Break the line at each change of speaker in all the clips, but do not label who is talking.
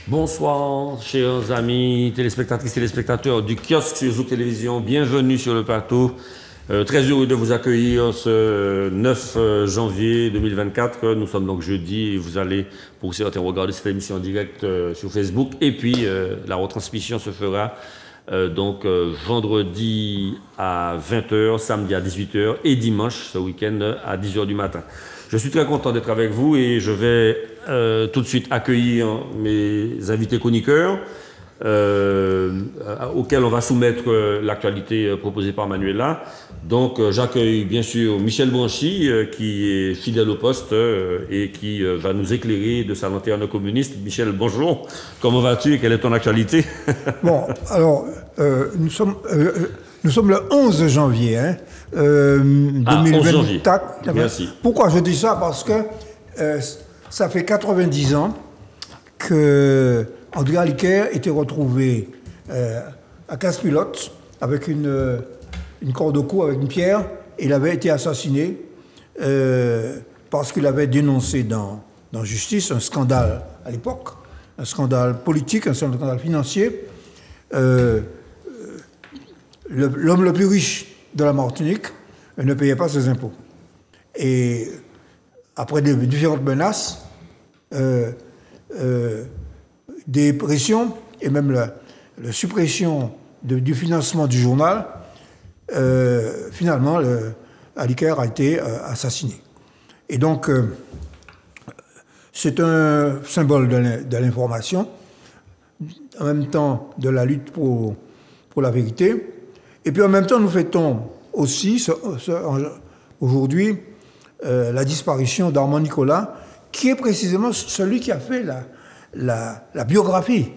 Bonsoir, chers amis téléspectatrices, téléspectateurs du kiosque sur Zouk Télévision. Bienvenue sur le plateau. Très heureux de vous accueillir ce 9 janvier 2024. Nous sommes donc jeudi et vous allez, pour certains, regarder cette émission en direct sur Facebook. Et puis, la retransmission se fera vendredi à 20h, samedi à 18h et dimanche, ce week-end, à 10h du matin. Je suis très content d'être avec vous et je vais tout de suite accueillir mes invités chroniqueurs auxquels on va soumettre l'actualité proposée par Manuela. Donc j'accueille bien sûr Michel Branchi qui est fidèle au poste et qui va nous éclairer de sa lanterne communiste. Michel, bonjour. Comment vas-tu et quelle est ton actualité?
Bon, alors nous sommes le 11 janvier 2024.
Merci.
Pourquoi je dis ça? Parce que ça fait 90 ans que André Aliker était retrouvé à Casse-Pilote avec une corde au cou, avec une pierre. Il avait été assassiné parce qu'il avait dénoncé dans justice un scandale à l'époque, un scandale politique, un scandale financier. L'homme le plus riche de la Martinique ne payait pas ses impôts. Et après différentes menaces, des pressions et même la suppression du financement du journal, finalement, Aliker a été assassiné. Et donc, c'est un symbole de l'information, en même temps de la lutte pour la vérité. Et puis en même temps, nous fêtons aussi aujourd'hui la disparition d'Armand Nicolas, qui est précisément celui qui a fait la biographie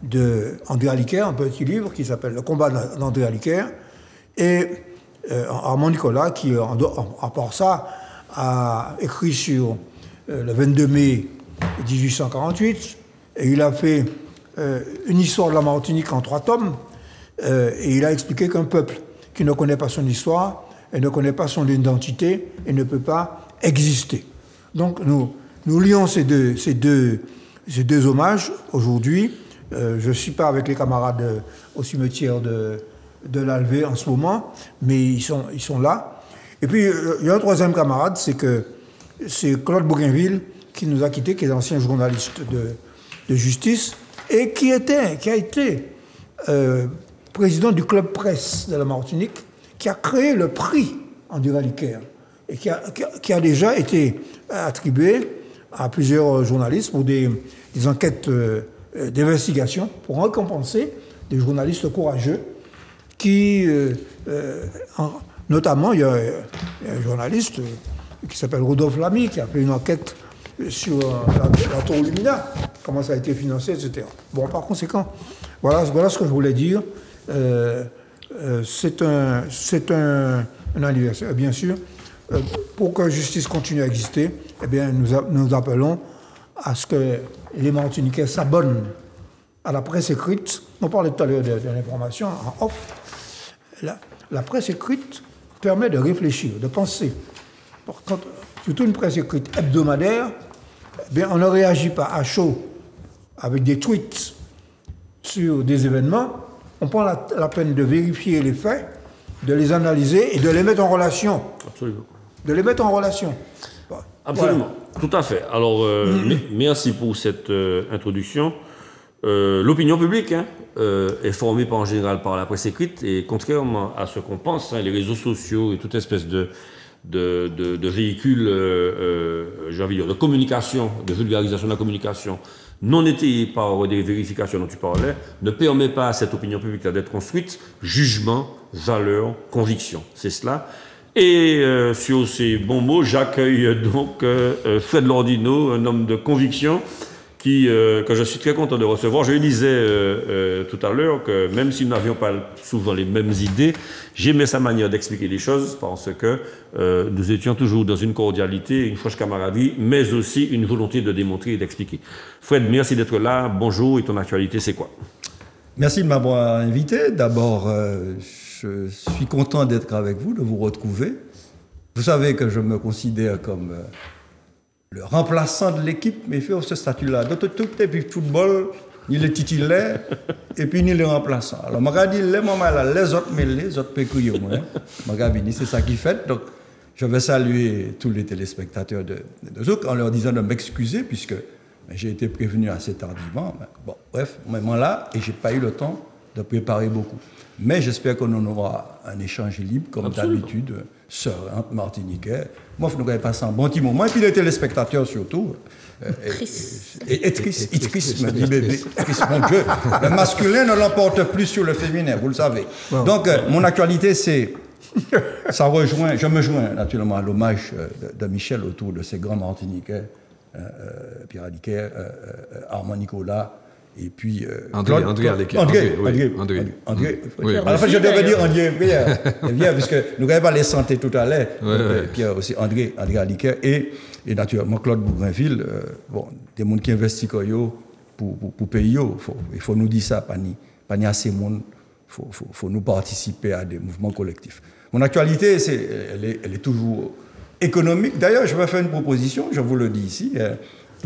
d'André Aliker, un petit livre qui s'appelle Le combat d'André Aliker. Et Armand Nicolas, qui, à part ça, a écrit sur le 22 mai 1848, et il a fait une histoire de la Martinique en 3 tomes, et il a expliqué qu'un peuple qui ne connaît pas son histoire et ne connaît pas son identité et ne peut pas exister. Donc nous lions ces deux hommages aujourd'hui. Je ne suis pas avec les camarades au cimetière de l'Alvé en ce moment, mais ils sont là. Et puis il y a un troisième camarade, c'est Claude Bougainville qui nous a quittés, qui est ancien journaliste de justice et qui a été président du club presse de la Martinique, qui a créé le prix André Aliker et qui a déjà été attribué à plusieurs journalistes pour des enquêtes d'investigation pour récompenser des journalistes courageux qui, notamment, il y a un journaliste qui s'appelle Rodolphe Lamy qui a fait une enquête sur la tour Lumina, comment ça a été financé, etc. Bon, par conséquent, voilà ce que je voulais dire. C'est un anniversaire, bien sûr. Pour que justice continue à exister, eh bien, nous appelons à ce que les Martiniquais s'abonnent à la presse écrite. On parlait tout à l'heure de l'information en off. La presse écrite permet de réfléchir, de penser. Surtout une presse écrite hebdomadaire, eh bien, on ne réagit pas à chaud avec des tweets sur des événements. On prend la peine de vérifier les faits, de les analyser et de les mettre en relation.
Absolument.
De les mettre en relation.
Absolument, voilà. Tout à fait. Alors, merci pour cette introduction. L'opinion publique est formée en général par la presse écrite et contrairement à ce qu'on pense, les réseaux sociaux et toute espèce de véhicules j'ai envie de dire, de communication, de vulgarisation de la communication non étayée par des vérifications dont tu parlais, ne permet pas à cette opinion publique d'être construite. Jugement, valeur, conviction, c'est cela. Et sur ces bons mots, j'accueille donc Fred Lordino, un homme de conviction, que je suis très content de recevoir. Je disais tout à l'heure que même si nous n'avions pas souvent les mêmes idées, j'aimais sa manière d'expliquer les choses parce que nous étions toujours dans une cordialité, une franche camaraderie, mais aussi une volonté de démontrer et d'expliquer. Fred, merci d'être là. Bonjour, et ton actualité, c'est quoi?
Merci de m'avoir invité. D'abord, je suis content d'être avec vous, de vous retrouver. Vous savez que je me considère comme le remplaçant de l'équipe, mais fait ce statut-là. Dans tout et puis football, ni les titulaires, et puis ni les remplaçants. Alors, je dit, les moments là, les autres mêlés, les autres péculiers, c'est ça qui fait. Donc, je vais saluer tous les téléspectateurs de Zouk en leur disant de m'excuser, puisque j'ai été prévenu assez tardivement. Bon, bref, moment là, et je n'ai pas eu le temps de préparer beaucoup. Mais j'espère qu'on en aura un échange libre, comme d'habitude, serein, martiniquais. Moi, je n'aurais passé un bon petit moment. Et puis les téléspectateurs surtout. Et triste, me dit bébé. Triste, mon Dieu. Le masculin ne l'emporte plus sur le féminin, vous le savez. Donc, mon actualité, c'est... je me joins naturellement à l'hommage de Michel autour de ces grands martiniquais, Pierre Aliquet, Armand Nicolas, et puis
André.
À la fin, je devais dire André Pierre, puisque nous n'avons pas les santé tout à l'heure. Pierre aussi, André Aliquet, et naturellement Claude Bourgainville, des gens qui investissent pour payer. Il faut nous dire ça, pas ni assez de monde. Il faut nous participer à des mouvements collectifs. Mon actualité, elle est toujours économique. D'ailleurs, je vais faire une proposition, je vous le dis ici,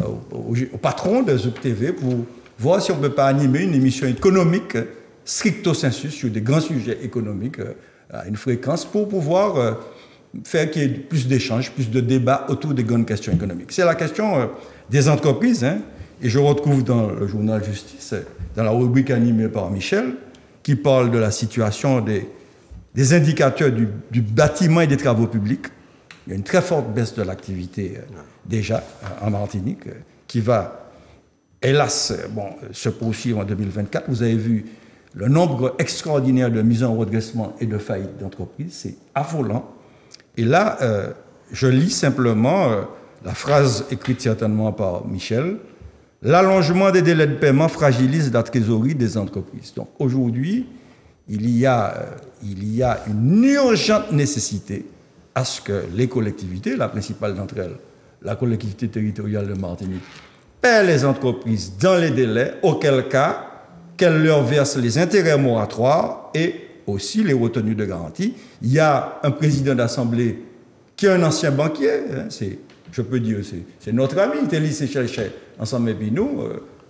au patron de Zouk TV pour voir si on ne peut pas animer une émission économique stricto sensu sur des grands sujets économiques à une fréquence pour pouvoir faire qu'il y ait plus d'échanges, plus de débats autour des grandes questions économiques. C'est la question des entreprises, et je retrouve dans le journal Justice, dans la rubrique animée par Michel, qui parle de la situation des indicateurs du bâtiment et des travaux publics. Il y a une très forte baisse de l'activité déjà en Martinique qui va, hélas, se poursuivre en 2024. Vous avez vu le nombre extraordinaire de mises en redressement et de faillites d'entreprises. C'est affolant. Et là, je lis simplement la phrase écrite certainement par Michel. L'allongement des délais de paiement fragilise la trésorerie des entreprises. Donc aujourd'hui, il y a une urgente nécessité à ce que les collectivités, la principale d'entre elles, la collectivité territoriale de Martinique, paient les entreprises dans les délais, auquel cas qu'elles leur versent les intérêts moratoires et aussi les retenues de garantie. Il y a un président d'assemblée qui est un ancien banquier, je peux dire, c'est notre ami, il était lycée cherché ensemble avec nous,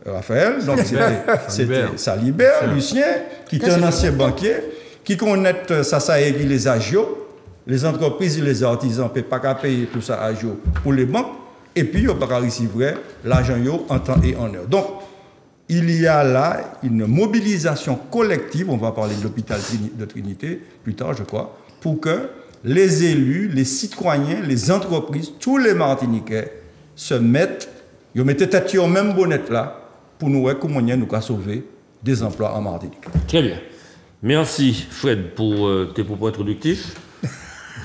Raphaël, donc c'était Salibert, Lucien, qui était un ancien banquier, qui connaît ça et qui les agios, les entreprises et les artisans ne peuvent pas payer tout ça à jour pour les banques, et puis ils ne peuvent pas recevoir l'argent en temps et en heure. Donc, il y a là une mobilisation collective, on va parler de l'hôpital de Trinité plus tard, je crois, pour que les élus, les citoyens, les entreprises, tous les Martiniquais se mettent, ils mettent tête au même bonnet là, pour nous voir comment nous pouvons sauver des emplois en Martinique.
Très bien. Merci Fred pour tes propos introductifs.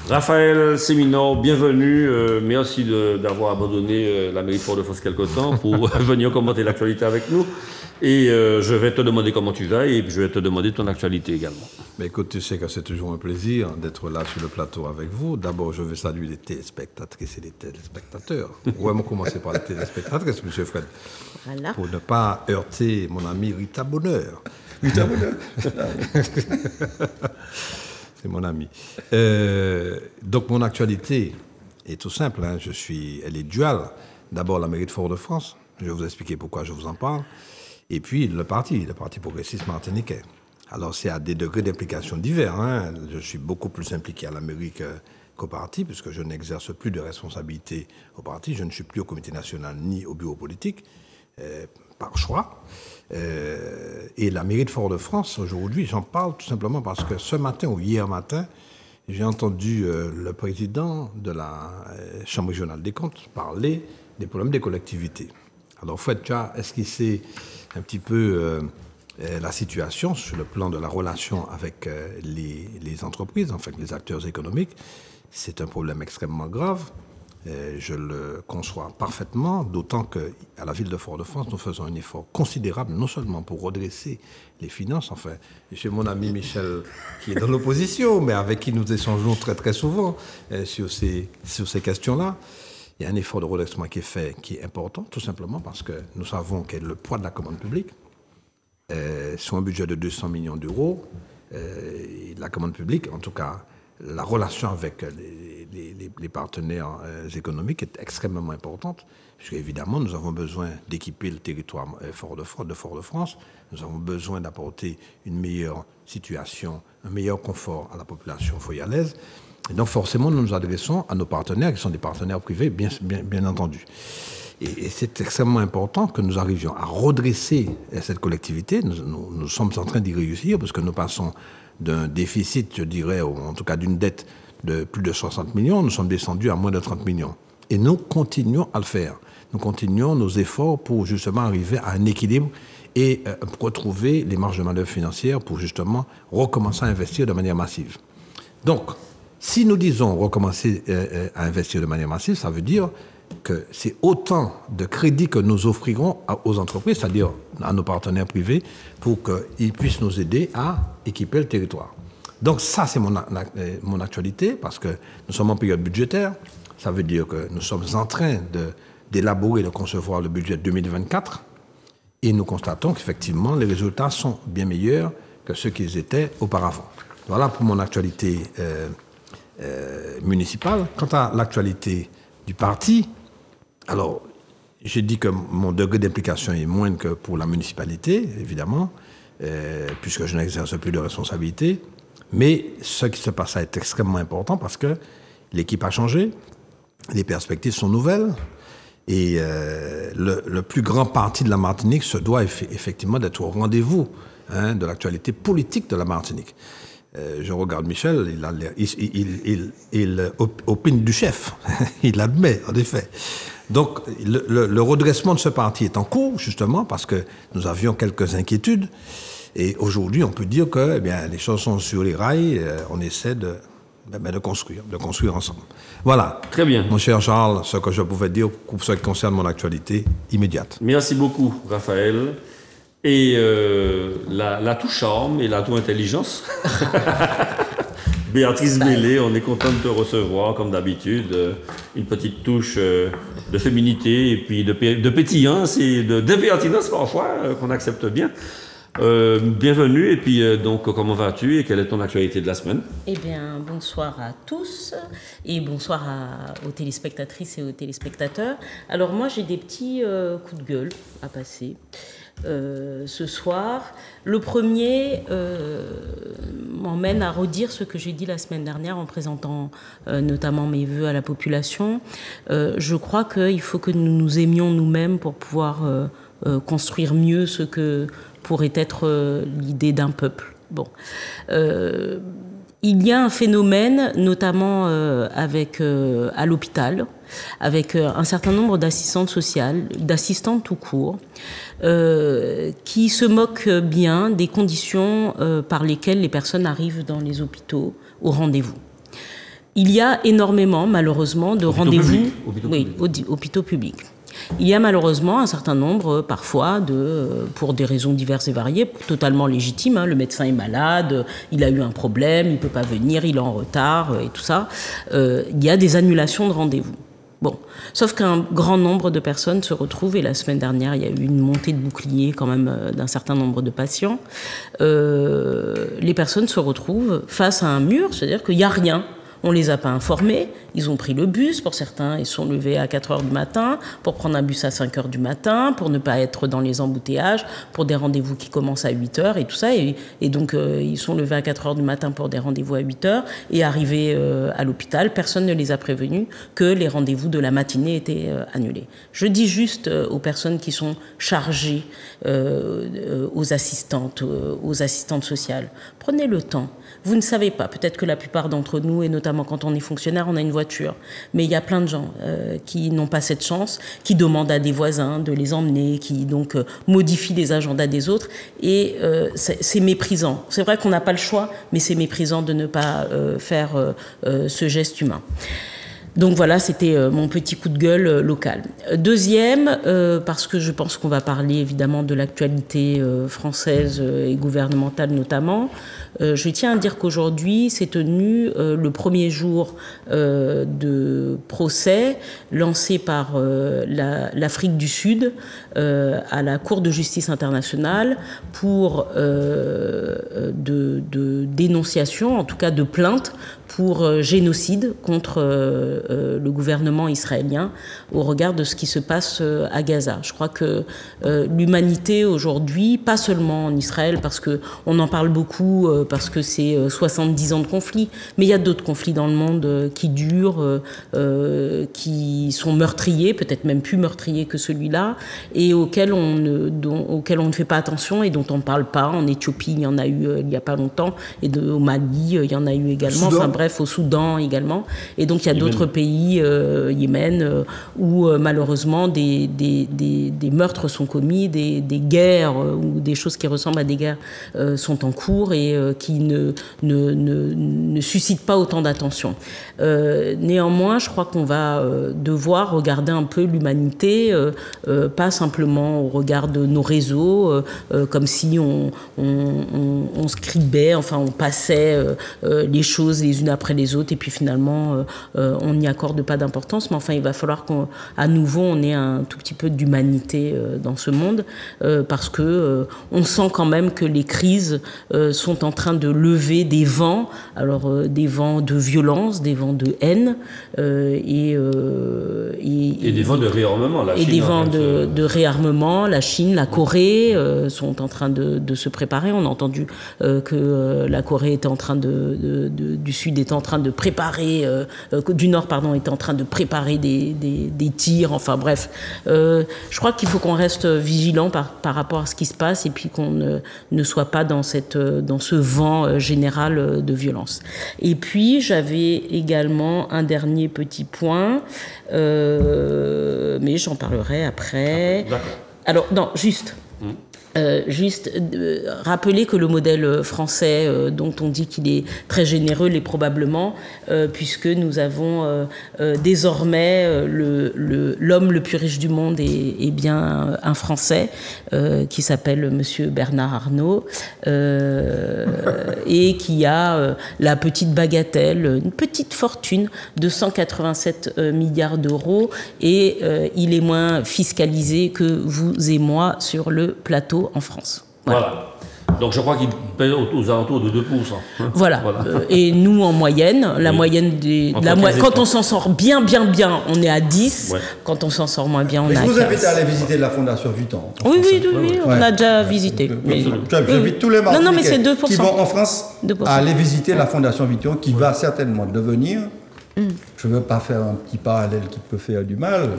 Raphaël Séminor, bienvenue. Merci d'avoir abandonné la mairie de Fort-de-France quelque temps pour venir commenter l'actualité avec nous. Et je vais te demander comment tu vas et je vais te demander ton actualité également.
Mais écoute, tu sais que c'est toujours un plaisir d'être là sur le plateau avec vous. D'abord, je vais saluer les téléspectatrices et les téléspectateurs. Vraiment commencer par les téléspectatrices, M. Fred. Voilà. Pour ne pas heurter mon ami Rita Bonheur. Rita Bonheur. C'est mon ami. Donc, mon actualité est tout simple. Elle est duale. D'abord, la mairie de Fort-de-France. Je vais vous expliquer pourquoi je vous en parle. Et puis, le parti progressiste martiniquais. Alors, c'est à des degrés d'implication divers. Je suis beaucoup plus impliqué à la mairie qu'au parti, puisque je n'exerce plus de responsabilité au parti. Je ne suis plus au comité national ni au bureau politique, par choix. Et la mairie de Fort-de-France, aujourd'hui, j'en parle tout simplement parce que ce matin ou hier matin, j'ai entendu le président de la Chambre régionale des comptes parler des problèmes des collectivités. Alors, Fred, tu as esquissé un petit peu la situation sur le plan de la relation avec les entreprises, enfin les acteurs économiques. C'est un problème extrêmement grave. Je le conçois parfaitement, d'autant qu'à la ville de Fort-de-France, nous faisons un effort considérable, non seulement pour redresser les finances, enfin, j'ai mon ami Michel qui est dans l'opposition, mais avec qui nous échangeons très très souvent sur ces questions-là. Il y a un effort de redressement qui est fait, qui est important, tout simplement parce que nous savons quel est le poids de la commande publique. Sur un budget de 200 millions d'euros, la commande publique, en tout cas la relation avec les partenaires économiques est extrêmement importante, puisque évidemment nous avons besoin d'équiper le territoire de Fort-de-France, nous avons besoin d'apporter une meilleure situation, un meilleur confort à la population foyalaise. Et donc forcément nous nous adressons à nos partenaires, qui sont des partenaires privés, bien entendu. Et c'est extrêmement important que nous arrivions à redresser cette collectivité. Nous sommes en train d'y réussir, parce que nous passons d'un déficit, je dirais, ou en tout cas d'une dette de plus de 60 millions, nous sommes descendus à moins de 30 millions. Et nous continuons à le faire. Nous continuons nos efforts pour justement arriver à un équilibre et retrouver les marges de manœuvre financières pour justement recommencer à investir de manière massive. Donc, si nous disons recommencer à investir de manière massive, ça veut dire que c'est autant de crédits que nous offrirons aux entreprises, c'est-à-dire à nos partenaires privés, pour qu'ils puissent nous aider à équiper le territoire. Donc ça, c'est mon actualité, parce que nous sommes en période budgétaire. Ça veut dire que nous sommes en train d'élaborer et de concevoir le budget 2024, et nous constatons qu'effectivement, les résultats sont bien meilleurs que ceux qu'ils étaient auparavant. Voilà pour mon actualité municipale. Quant à l'actualité du parti, alors, j'ai dit que mon degré d'implication est moindre que pour la municipalité, évidemment, puisque je n'exerce plus de responsabilité. Mais ce qui se passe là est extrêmement important, parce que l'équipe a changé, les perspectives sont nouvelles, et le plus grand parti de la Martinique se doit effectivement d'être au rendez-vous de l'actualité politique de la Martinique. Je regarde Michel, il opine du chef, il l'admet, en effet. Donc, le redressement de ce parti est en cours, justement, parce que nous avions quelques inquiétudes. Et aujourd'hui, on peut dire que les choses sont sur les rails, on essaie de construire ensemble. Voilà.
Très bien.
Mon cher Charles, ce que je pouvais dire pour ce qui concerne mon actualité immédiate.
Merci beaucoup, Raphaël. Et la tout charme et la tout intelligence. Béatrice Bellé, on est content de te recevoir, comme d'habitude. Une petite touche de féminité et puis de pétillance et d'impertinence parfois, qu'on accepte bien. Bienvenue, et puis donc comment vas-tu et quelle est ton actualité de la semaine?
Eh bien, bonsoir à tous et bonsoir aux téléspectatrices et aux téléspectateurs. Alors moi, j'ai des petits coups de gueule à passer ce soir. Le premier m'emmène à redire ce que j'ai dit la semaine dernière en présentant notamment mes vœux à la population. Je crois qu'il faut que nous nous aimions nous-mêmes pour pouvoir construire mieux ce que pourrait être l'idée d'un peuple. Bon. Il y a un phénomène, notamment à l'hôpital, avec un certain nombre d'assistantes sociales, d'assistantes tout court, qui se moquent bien des conditions par lesquelles les personnes arrivent dans les hôpitaux au rendez-vous. Il y a énormément, malheureusement, de rendez-vous hôpitaux publics. Il y a malheureusement un certain nombre, parfois, pour des raisons diverses et variées, totalement légitimes. Le médecin est malade, il a eu un problème, il ne peut pas venir, il est en retard et tout ça. Il y a des annulations de rendez-vous. Bon, sauf qu'un grand nombre de personnes se retrouvent, et la semaine dernière, il y a eu une montée de bouclier quand même d'un certain nombre de patients. Les personnes se retrouvent face à un mur, c'est-à-dire qu'il n'y a rien. On ne les a pas informés, ils ont pris le bus, pour certains ils sont levés à 4 heures du matin, pour prendre un bus à 5 heures du matin, pour ne pas être dans les embouteillages, pour des rendez-vous qui commencent à 8 heures et tout ça, et donc ils sont levés à 4 heures du matin pour des rendez-vous à 8 heures, et arrivés à l'hôpital, personne ne les a prévenus que les rendez-vous de la matinée étaient annulés. Je dis juste aux personnes qui sont chargées, aux assistantes sociales, prenez le temps. Vous ne savez pas, peut-être que la plupart d'entre nous, et notamment quand on est fonctionnaire, on a une voiture. Mais il y a plein de gens qui n'ont pas cette chance, qui demandent à des voisins de les emmener, qui donc modifient les agendas des autres. Et c'est méprisant. C'est vrai qu'on n'a pas le choix, mais c'est méprisant de ne pas faire ce geste humain. Donc voilà, c'était mon petit coup de gueule local. Deuxième, parce que je pense qu'on va parler évidemment de l'actualité française et gouvernementale notamment, je tiens à dire qu'aujourd'hui s'est tenu le premier jour de procès lancé par l'Afrique du Sud à la Cour de justice internationale pour de dénonciation, en tout cas de plainte pour génocide contre le gouvernement israélien au regard de ce qui se passe à Gaza. Je crois que l'humanité aujourd'hui, pas seulement en Israël, parce qu'on en parle beaucoup, parce que c'est 70 ans de conflit, mais il y a d'autres conflits dans le monde qui durent, qui sont meurtriers, peut-être même plus meurtriers que celui-là, et auxquels on ne fait pas attention et dont on ne parle pas. En Éthiopie, il y en a eu il n'y a pas longtemps, et au Mali, il y en a eu également, enfin bref, au Soudan également. Et donc il y a d'autres pays, Yémen, où malheureusement des meurtres sont commis, des guerres ou des choses qui ressemblent à des guerres sont en cours et qui ne suscitent pas autant d'attention. Néanmoins, je crois qu'on va devoir regarder un peu l'humanité, pas simplement au regard de nos réseaux, comme si on scribait, enfin on passait les choses les unes après les autres et puis finalement on n'y accorde pas d'importance, mais enfin il va falloir qu'à nouveau on ait un tout petit peu d'humanité dans ce monde, parce que on sent quand même que les crises sont en train de lever des vents, alors des vents de violence, des vents de haine et
des vents de réarmement.
Et des vents de réarmement. La Chine, la Corée sont en train de se préparer. On a entendu que la Corée était en train du Sud était en train de préparer, du Nord pardon, était en train de préparer des tirs. Enfin bref, je crois qu'il faut qu'on reste vigilant par rapport à ce qui se passe et puis qu'on ne soit pas dans ce vent général de violence. Et puis j'avais également un dernier petit point, mais j'en parlerai après.
D'accord.
Alors non, juste rappeler que le modèle français, dont on dit qu'il est très généreux, l'est probablement, puisque nous avons désormais l'homme le plus riche du monde est bien un Français qui s'appelle Monsieur Bernard Arnault et qui a la petite bagatelle, une petite fortune de 187 milliards d'euros et il est moins fiscalisé que vous et moi sur le plateau en France.
Voilà. Donc je crois qu'il paye aux alentours de 2%. Hein.
Voilà. Et nous, en moyenne, la moyenne quand on s'en sort bien, on est à 10. Ouais. Quand on s'en sort moins bien, on est à 15.
Je vous invite à aller visiter la Fondation Vuitton.
Oui, on a déjà visité.
J'invite tous les Martiniquais qui vont en France
2%.
à aller visiter la Fondation Vuitton, qui va certainement devenir, je ne veux pas faire un petit parallèle qui peut faire du mal,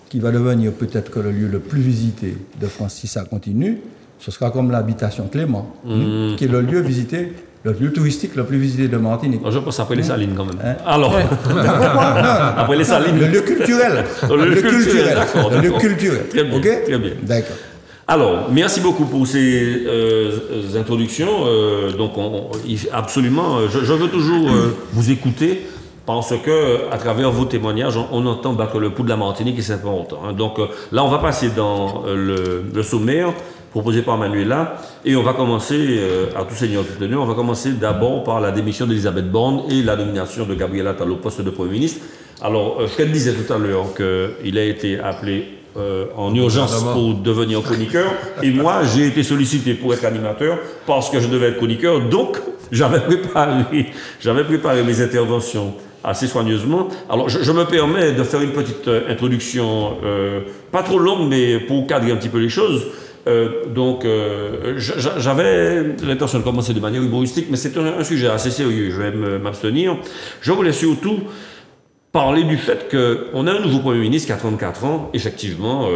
qui va devenir peut-être que le lieu le plus visité de France si ça continue. Ce sera comme l'habitation Clément, qui est le lieu visité, le lieu touristique le plus visité de Martinique.
Je pense après les Salines quand même. Hein? Alors, après les Salines.
Le lieu culturel. Le lieu culturel.
Très bien.
Okay?
Très bien.
D'accord.
Alors, merci beaucoup pour ces introductions. Donc, absolument, je veux toujours vous écouter. Parce que, à travers vos témoignages, on entend battre le pouls de la Martinique et c'est important. Hein. Donc là, on va passer dans le sommaire proposé par Manuela et on va commencer, à tout seigneur tout honneur, on va commencer d'abord par la démission d'Elisabeth Borne et la nomination de Gabriel Attal au poste de Premier ministre. Alors, Fred disait tout à l'heure qu'il a été appelé en urgence pour devenir chroniqueur et moi, j'ai été sollicité pour être animateur parce que je devais être chroniqueur, donc j'avais préparé mes interventions assez soigneusement. Alors, je me permets de faire une petite introduction, pas trop longue, mais pour cadrer un petit peu les choses. J'avais l'intention de commencer de manière humoristique, mais c'est un sujet assez sérieux, je vais m'abstenir. Je voulais surtout parler du fait qu'on a un nouveau Premier ministre qui a 34 ans, effectivement,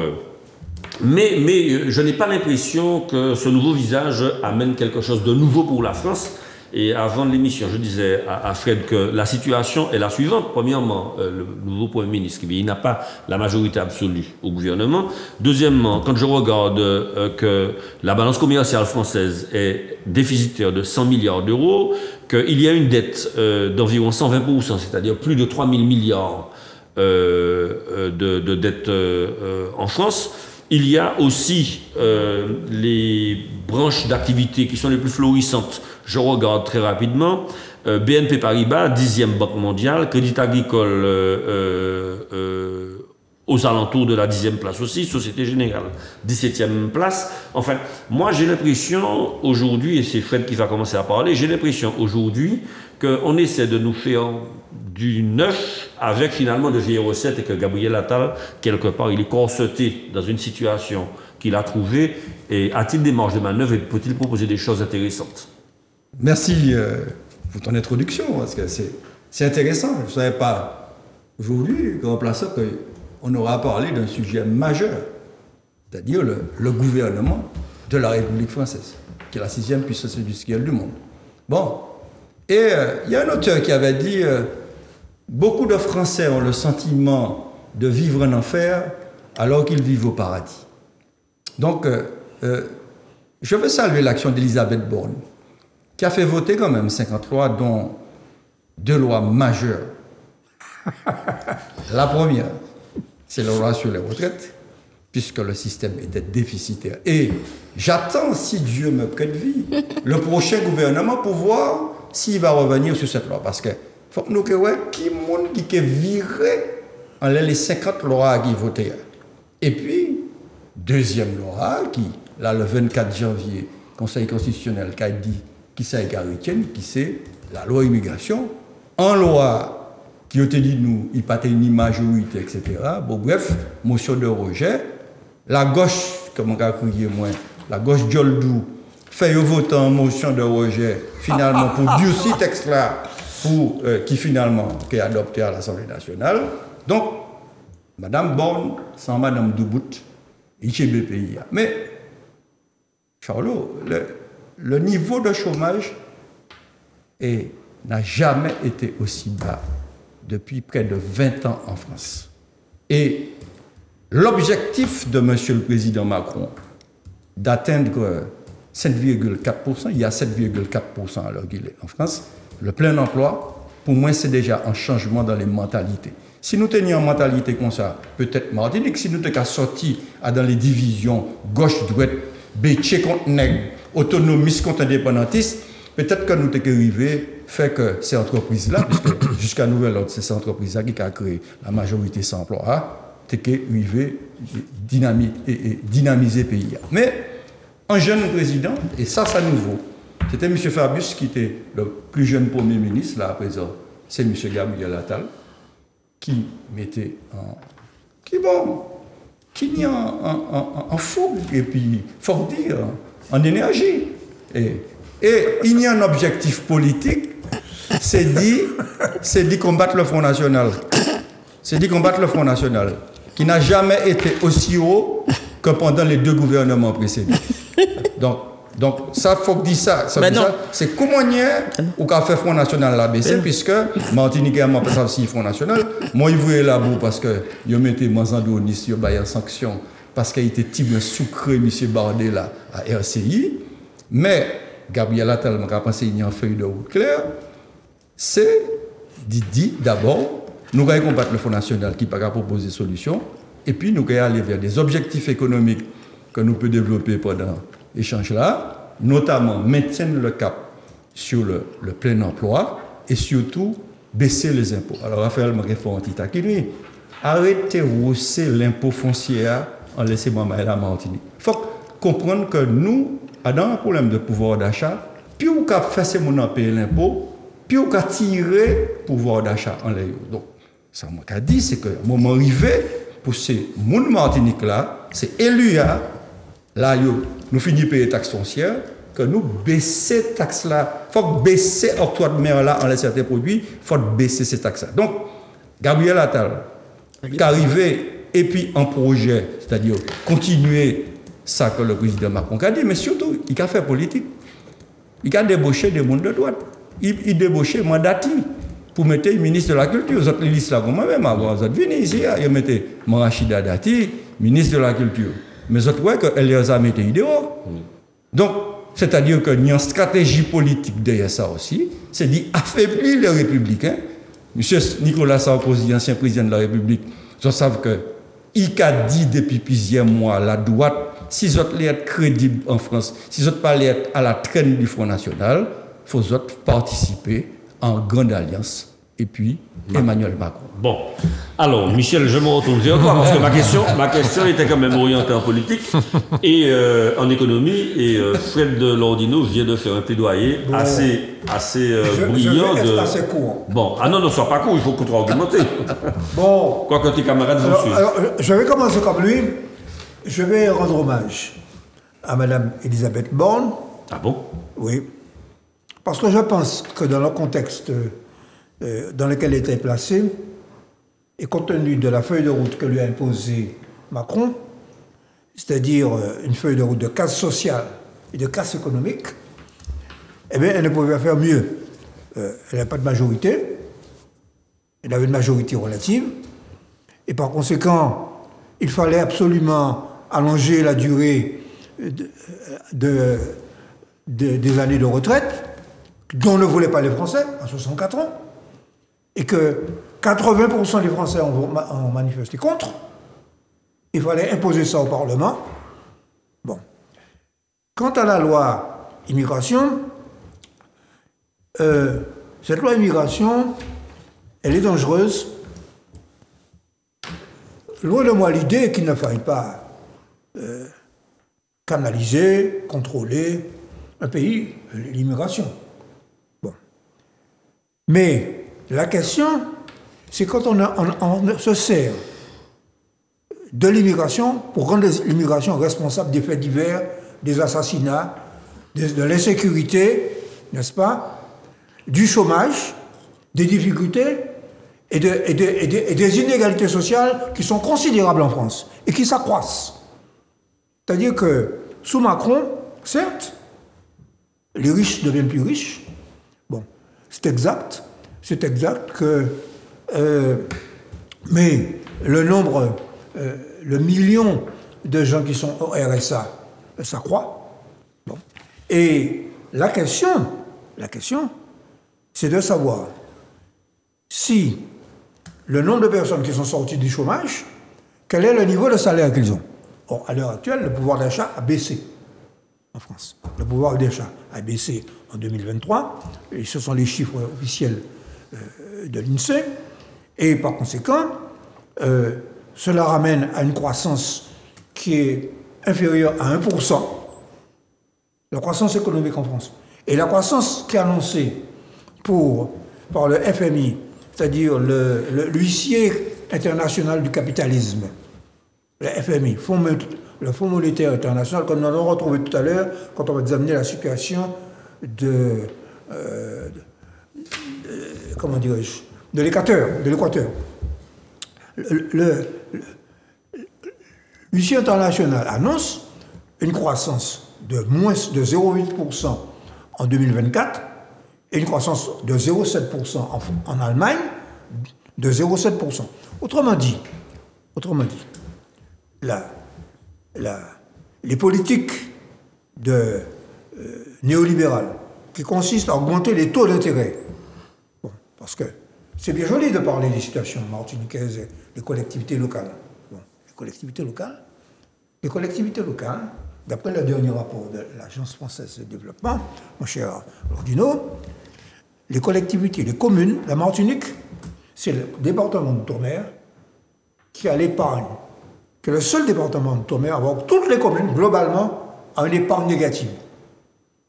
mais je n'ai pas l'impression que ce nouveau visage amène quelque chose de nouveau pour la France. Et avant l'émission, je disais à Fred que la situation est la suivante. Premièrement, le nouveau Premier ministre, il n'a pas la majorité absolue au gouvernement. Deuxièmement, quand je regarde que la balance commerciale française est déficitaire de 100 milliards d'euros, qu'il y a une dette d'environ 120%, c'est-à-dire plus de 3 000 milliards de dette en France. Il y a aussi les branches d'activité qui sont les plus florissantes. Je regarde très rapidement. BNP Paribas, 10e banque mondiale. Crédit Agricole aux alentours de la 10e place aussi. Société Générale, 17e place. Enfin, moi j'ai l'impression aujourd'hui, et c'est Fred qui va commencer à parler, j'ai l'impression aujourd'hui qu'on essaie de nous faire du neuf avec finalement de vieilles recettes et que Gabriel Attal, quelque part, il est corseté dans une situation qu'il a trouvée et a-t-il des marges de manœuvre et peut-il proposer des choses intéressantes?
Merci pour ton introduction, parce que c'est intéressant. Je ne savais pas aujourd'hui, comme remplaçant, qu'on aura parlé d'un sujet majeur, c'est-à-dire le gouvernement de la République française, qui est la 6e puissance industrielle du monde. Bon, et il y a un auteur qui avait dit beaucoup de Français ont le sentiment de vivre en enfer alors qu'ils vivent au paradis. Donc, je veux saluer l'action d'Elisabeth Borne, qui a fait voter quand même 50 lois, dont 2 lois majeures. La première, c'est la loi sur les retraites, puisque le système était déficitaire. Et j'attends, si Dieu me prête vie, le prochain gouvernement pour voir s'il va revenir sur cette loi. Parce que faut que nous voyons qui monde qui est viré en les 50 lois qui votaient. Et puis, deuxième loi, qui, là, le 24 janvier, Conseil constitutionnel qui a dit qui c'est qui c'est la loi immigration, en loi qui a dit nous, il n'y a pas une majorité, etc. Bon, bref, motion de rejet. La gauche, comme on a crié moins, la gauche Djoldou, fait voter en motion de rejet, finalement, pour durcir ce texte-là, pour qui finalement est adopté à l'Assemblée nationale. Donc, Mme Borne, sans Mme Doubout, ICBPI. Mais, Charlot, le niveau de chômage n'a jamais été aussi bas depuis près de 20 ans en France. Et l'objectif de M. le Président Macron d'atteindre 7,4%, il y a 7,4% alors qu'il est en France, le plein emploi, pour moi, c'est déjà un changement dans les mentalités. Si nous tenions une mentalité comme ça, peut-être Martinique, si nous étions sortis dans les divisions gauche-droite, béché contre nègre, autonomiste contre indépendantiste, peut-être que nous étions arrivés fait que ces entreprises-là, puisque jusqu'à nouvel ordre, c'est ces entreprises-là qui a créé la majorité sans emploi, étaient arrivés dynamiser le pays. Mais un jeune président, et ça c'est nouveau, c'était M. Fabius qui était le plus jeune Premier ministre, là à présent, c'est M. Gabriel Attal, qui mettait qui n'y en fougue, et puis, faut dire, en énergie. Et il y a un objectif politique, c'est dit combattre le Front National. C'est dit combattre le Front National, qui n'a jamais été aussi haut que pendant les 2 gouvernements précédents. Donc ça, faut dire ça. C'est Coumonière ou qu'a fait Front National la baissé, puisque Martinique a pas ça aussi Front National. Moi, il voulait là-bas parce que il mettait Manzandonis, il y a sanction parce qu'il était type sucré, M. Bardet là à RCI. Mais Gabriel Attal m'a pensé qu'il y a une feuille de route claire. C'est dit d'abord, nous allons combattre le Front National qui va proposer des solutions, et puis nous allons aller vers des objectifs économiques que nous pouvons développer pendant l'échange là, notamment maintenir le cap sur le plein emploi et surtout baisser les impôts. Alors Raphaël m'a répondu anti-taquinerie. Arrêtez de hausser l'impôt foncier en laissant moi la Martinique. Il faut comprendre que nous, dans un problème de pouvoir d'achat, plus on a fait ces gens payer l'impôt, plus on a tiré le pouvoir d'achat en l'air. Donc, ça m'a dit, c'est que le moment arrivé pour ces gens Martinique là, c'est élu là, nous finissons payer taxes foncières, que nous baisser ces taxes-là. Il faut baisser l'octroi de mer là en certains produits, il faut baisser ces taxes-là. Donc, Gabriel Attal, qui est arrivé, et puis un projet, c'est-à-dire continuer ça que le président Macron a dit, mais surtout, il a fait politique. il a débauché des mondes de droite. Il débauché Mandati pour mettre le ministre de la Culture. Vous avez liste là comme moi-même, vous êtes venu ici, il mettez Marachida Dati, ministre de la Culture. Mais vous voyez qu'elle les a mis dehors. Donc, c'est-à-dire qu'il y a une stratégie politique derrière ça aussi, c'est d'affaiblir les républicains. Monsieur Nicolas Sarkozy, ancien président de la République, je sais qu'il a dit depuis plusieurs mois, la droite, si vous voulez être crédible en France, si vous voulez être à la traîne du Front National, il faut participer en grande alliance. Et puis, Emmanuel Macron.
Bon. Alors, Michel, je me retourne vers toi parce que ma question était quand même orientée en politique et en économie. Et Fred de Lordino vient de faire un plaidoyer assez brillant.
Je vais être assez court.
Bon. Ah non, ne sois pas court, il faut contre-argumenter.
Bon.
Quoi que tes camarades vous suivent.
Alors, je vais commencer comme lui. Je vais rendre hommage à Madame Elisabeth Borne.
Ah bon?
Oui. Parce que je pense que dans le contexte dans lequel elle était placée, et compte tenu de la feuille de route que lui a imposée Macron, c'est-à-dire une feuille de route de casse sociale et de casse économique, eh bien, elle ne pouvait pas faire mieux. Elle n'a pas de majorité, elle avait une majorité relative, et par conséquent, il fallait absolument allonger la durée des années de retraite, dont ne voulaient pas les Français, à 64 ans, et que 80% des Français ont manifesté contre. Il fallait imposer ça au Parlement. Bon. Quant à la loi immigration, cette loi immigration, elle est dangereuse. Loin de moi l'idée qu'il ne faille pas canaliser, contrôler un pays, l'immigration. Bon. Mais la question, c'est quand on se sert de l'immigration pour rendre l'immigration responsable des faits divers, des assassinats, de l'insécurité, n'est-ce pas, du chômage, des difficultés et des inégalités sociales qui sont considérables en France et qui s'accroissent. C'est-à-dire que sous Macron, certes, les riches deviennent plus riches. Bon, c'est exact que... mais le nombre, le million de gens qui sont au RSA, ça croît. Bon. Et la question, c'est de savoir si le nombre de personnes qui sont sorties du chômage, quel est le niveau de salaire qu'ils ont. Or, à l'heure actuelle, le pouvoir d'achat a baissé en France. Le pouvoir d'achat a baissé en 2023, et ce sont les chiffres officiels de l'INSEE, et par conséquent, cela ramène à une croissance qui est inférieure à 1%, la croissance économique en France. Et la croissance qui est annoncée par le FMI, c'est-à-dire l'huissier international du capitalisme, le FMI, le Fonds monétaire international, comme nous allons retrouver tout à l'heure quand on va examiner la situation de l'Équateur. L'huissier international annonce une croissance de moins de 0,8% en 2024 et une croissance de 0,7% en Allemagne, de 0,7%. Autrement dit, les politiques néolibérales qui consistent à augmenter les taux d'intérêt, bon, parce que c'est bien joli de parler des situations martiniquaises et des collectivités locales. Bon, les collectivités locales, d'après le dernier rapport de l'Agence française de développement, mon cher Lordino, les collectivités, les communes, la Martinique, c'est le département d'outre-mer qui a l'épargne, qui est le seul département d'outre-mer à avoir toutes les communes, globalement, à une épargne négative.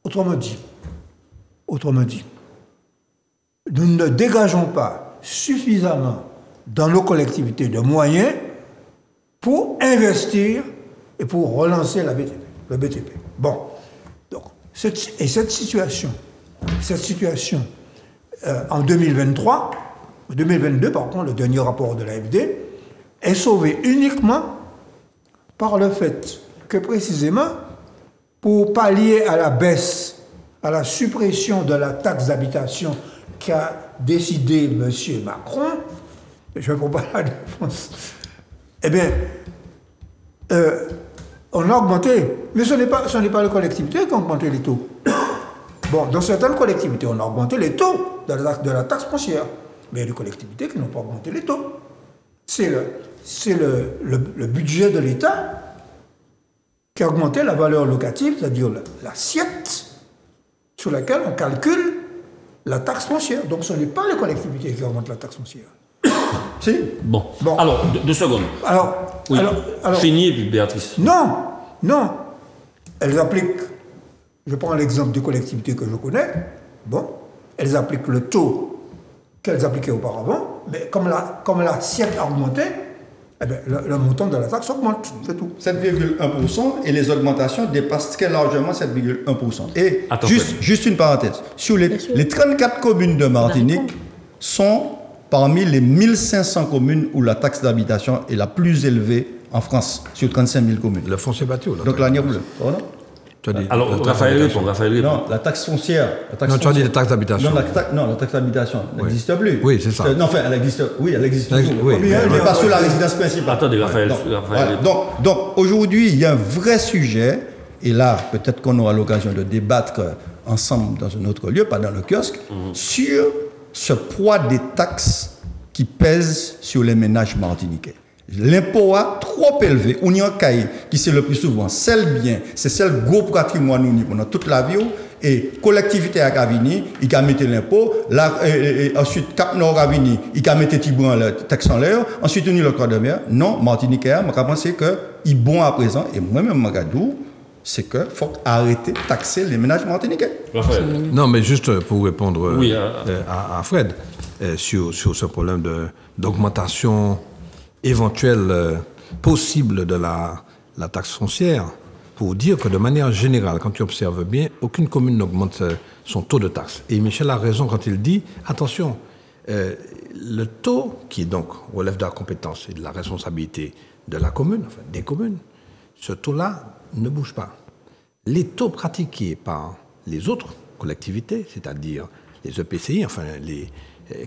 Autrement dit, nous ne dégageons pas suffisamment dans nos collectivités de moyens pour investir et pour relancer le BTP. Bon, donc, cette situation en 2022, par contre, le dernier rapport de l'AFD, est sauvée uniquement par le fait que précisément, pour pallier à la baisse à la suppression de la taxe d'habitation qu'a décidé M. Macron, je ne prends pas la défense, eh bien, on a augmenté, mais ce n'est pas les collectivités qui ont augmenté les taux. Bon, dans certaines collectivités, on a augmenté les taux de la taxe foncière, mais il y a des collectivités qui n'ont pas augmenté les taux. C'est le budget de l'État qui a augmenté la valeur locative, c'est-à-dire l'assiette sur laquelle on calcule la taxe foncière. Donc ce n'est pas les collectivités qui augmentent la taxe foncière. Si.
Bon. Alors, 2 secondes.
Alors,
Fini, et puis Béatrice.
Non. Elles appliquent, je prends l'exemple des collectivités que je connais, bon, elles appliquent le taux qu'elles appliquaient auparavant, mais comme l'assiette a augmenté, eh bien, le montant de la taxe augmente, c'est tout.
7,1% et les augmentations dépassent très largement 7,1%. Et
Attention.
juste une parenthèse, sur les 34 communes de Martinique sont parmi les 1500 communes où la taxe d'habitation est la plus élevée en France, sur 35 000 communes.
Le foncier bâti ou la
Donc l'année bleue.
Alors, Raphaël répond.
Non, la taxe foncière.
Non, tu as dit la taxe d'habitation.
Non, la taxe d'habitation n'existe plus.
Oui, c'est ça.
Non, enfin, elle existe. Oui, elle existe toujours.
Oui,
mais pas sur la résidence principale.
Attendez, Raphaël.
Voilà. Donc aujourd'hui, il y a un vrai sujet, et là, peut-être qu'on aura l'occasion de débattre ensemble dans un autre lieu, pas dans le kiosque, sur ce poids des taxes qui pèsent sur les ménages martiniquais. L'impôt a trop élevé. On y a caillé, qui c'est le plus souvent celle bien, c'est celle gros patrimoine pendant toute la vie. Et collectivité à Cavini, il a mis l'impôt. Ensuite, Cap Nord Cavini, il a mis Tibouan la taxe en l'air. Ensuite, on y le croix de mer. Non, Martinique, je pense que il est bon à présent. Et moi-même, Magadou, c'est qu'il faut arrêter de taxer les ménages martiniquais.
Non, mais juste pour répondre à Fred, sur ce problème d'augmentation éventuelle possible de la taxe foncière, pour dire que de manière générale, quand tu observes bien, aucune commune n'augmente son taux de taxe. Et Michel a raison quand il dit, attention, le taux qui donc relève de la compétence et de la responsabilité de la commune, enfin des communes, ce taux-là ne bouge pas. Les taux pratiqués par les autres collectivités, c'est-à-dire les EPCI, enfin les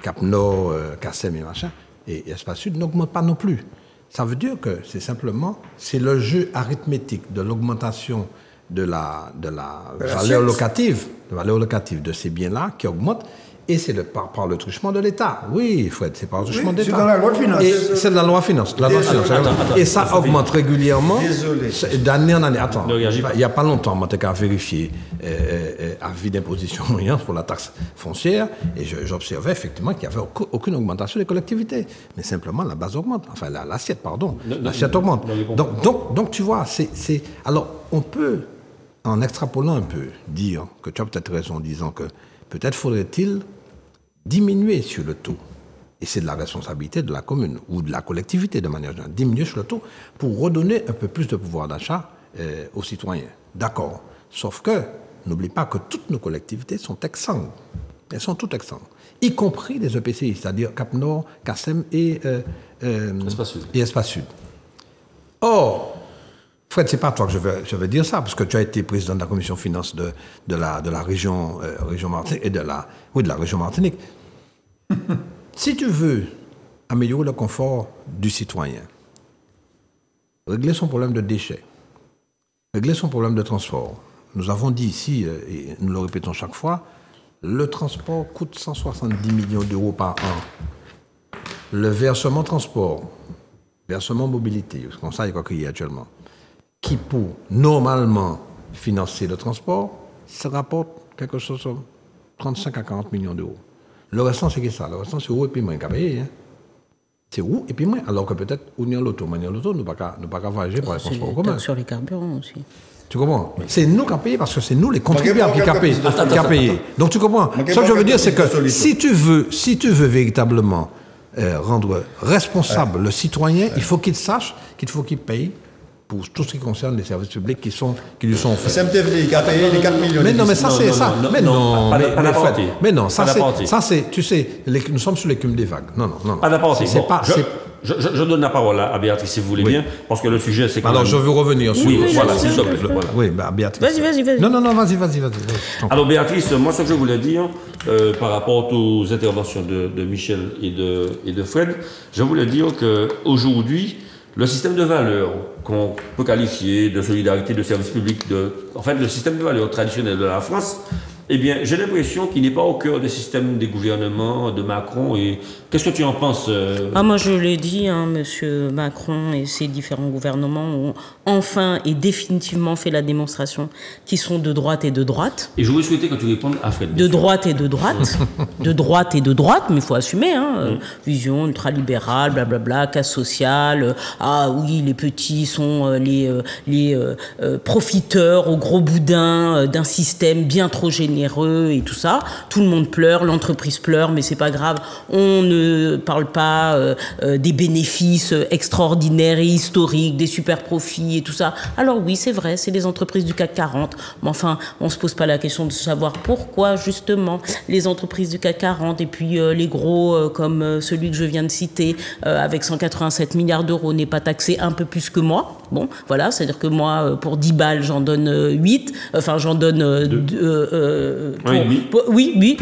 Cap Nord, CACEM et machin, et Espace Sud, n'augmentent pas non plus. Ça veut dire que c'est le jeu arithmétique de l'augmentation de la valeur locative de ces biens-là qui augmente, et c'est par le truchement de l'État. Oui, Fred, c'est par le truchement de l'État.
C'est dans la loi de finances.
C'est de la loi de finances. Et ça augmente régulièrement d'année en année. Attends, il n'y a pas longtemps, moi, j'ai vérifié avis d'imposition pour la taxe foncière, et j'observais effectivement qu'il n'y avait aucune augmentation des collectivités. Mais simplement, la base augmente. Enfin, l'assiette, pardon. L'assiette augmente. Donc, tu vois, alors, on peut, en extrapolant un peu, dire que tu as peut-être raison en disant que peut-être faudrait-il diminuer sur le taux. Et c'est de la responsabilité de la commune ou de la collectivité de manière générale. Diminuer sur le taux pour redonner un peu plus de pouvoir d'achat aux citoyens. D'accord. Sauf que, n'oublie pas que toutes nos collectivités sont exsangues. Elles sont toutes exsangues. Y compris les EPCI, c'est-à-dire Cap Nord, CACEM et Espace Sud. Or, Fred, c'est pas à toi que je vais dire ça, parce que tu as été président de la commission finance de la région Martinique et de la région Martinique. Si tu veux améliorer le confort du citoyen, régler son problème de déchets, régler son problème de transport. Nous avons dit ici, et nous le répétons chaque fois, le transport coûte 170 millions d'euros par an. Le versement transport, versement mobilité, c'est comme ça qu'il y a actuellement, qui pour normalement financer le transport, ça rapporte quelque chose de 35 à 40 millions d'euros. Le restant, c'est que ça. Le restant, c'est où et puis moins qu'à payer. Hein. C'est où et puis moins. Alors que peut-être, où il y a l'auto, nous ne pas qu'à voyager par les transports en commun.
Sur les carburants aussi.
Tu comprends? C'est nous qui payons parce que c'est nous les contribuables qui payons. Donc tu comprends? Ce que je veux dire, c'est que si tu veux véritablement rendre responsable le citoyen, il faut qu'il sache qu'il faut qu'il paye pour tout ce qui concerne les services publics qui lui sont faits.
SMTV, il a payé les 4 millions.
Mais non, mais ça, c'est ça. Mais non, mais non, ça, c'est, tu sais, nous sommes sur l'écume des vagues. Non.
Pas d'apparentité. je donne la parole à Béatrice, si vous voulez bien, parce que le sujet, c'est quand
Alors,
même...
je veux revenir sur...
Oui, voilà, s'il te plaît. Voilà.
Oui, Béatrice.
Vas-y.
Non, vas-y.
Alors, Béatrice, moi, ce que je voulais dire, par rapport aux interventions de Michel et de Fred, je voulais dire qu'aujourd'hui, le système de valeurs qu'on peut qualifier de solidarité, de service public, en fait, le système de valeurs traditionnel de la France, eh bien, j'ai l'impression qu'il n'est pas au cœur des systèmes des gouvernements de Macron. Et qu'est-ce que tu en penses
Moi, je l'ai dit, Monsieur Macron et ses différents gouvernements ont enfin et définitivement fait la démonstration qu'ils sont de droite et de droite.
Et j'aurais souhaité que tu répondes à Fred.
De droite et de droite. De droite et de droite, mais il faut assumer. Vision ultralibérale, blablabla, casse sociale. Ah oui, les petits sont les profiteurs au gros boudin d'un système bien trop généreux et tout ça. Tout le monde pleure, l'entreprise pleure, mais c'est pas grave. On ne parle pas des bénéfices extraordinaires et historiques, des super profits et tout ça. Alors oui, c'est vrai, c'est les entreprises du CAC 40. Mais enfin, on se pose pas la question de savoir pourquoi justement les entreprises du CAC 40 et puis les gros comme celui que je viens de citer avec 187 milliards d'euros n'est pas taxé un peu plus que moi. Bon, voilà, c'est-à-dire que moi, pour 10 balles, j'en donne 8. Enfin, j'en donne... oui,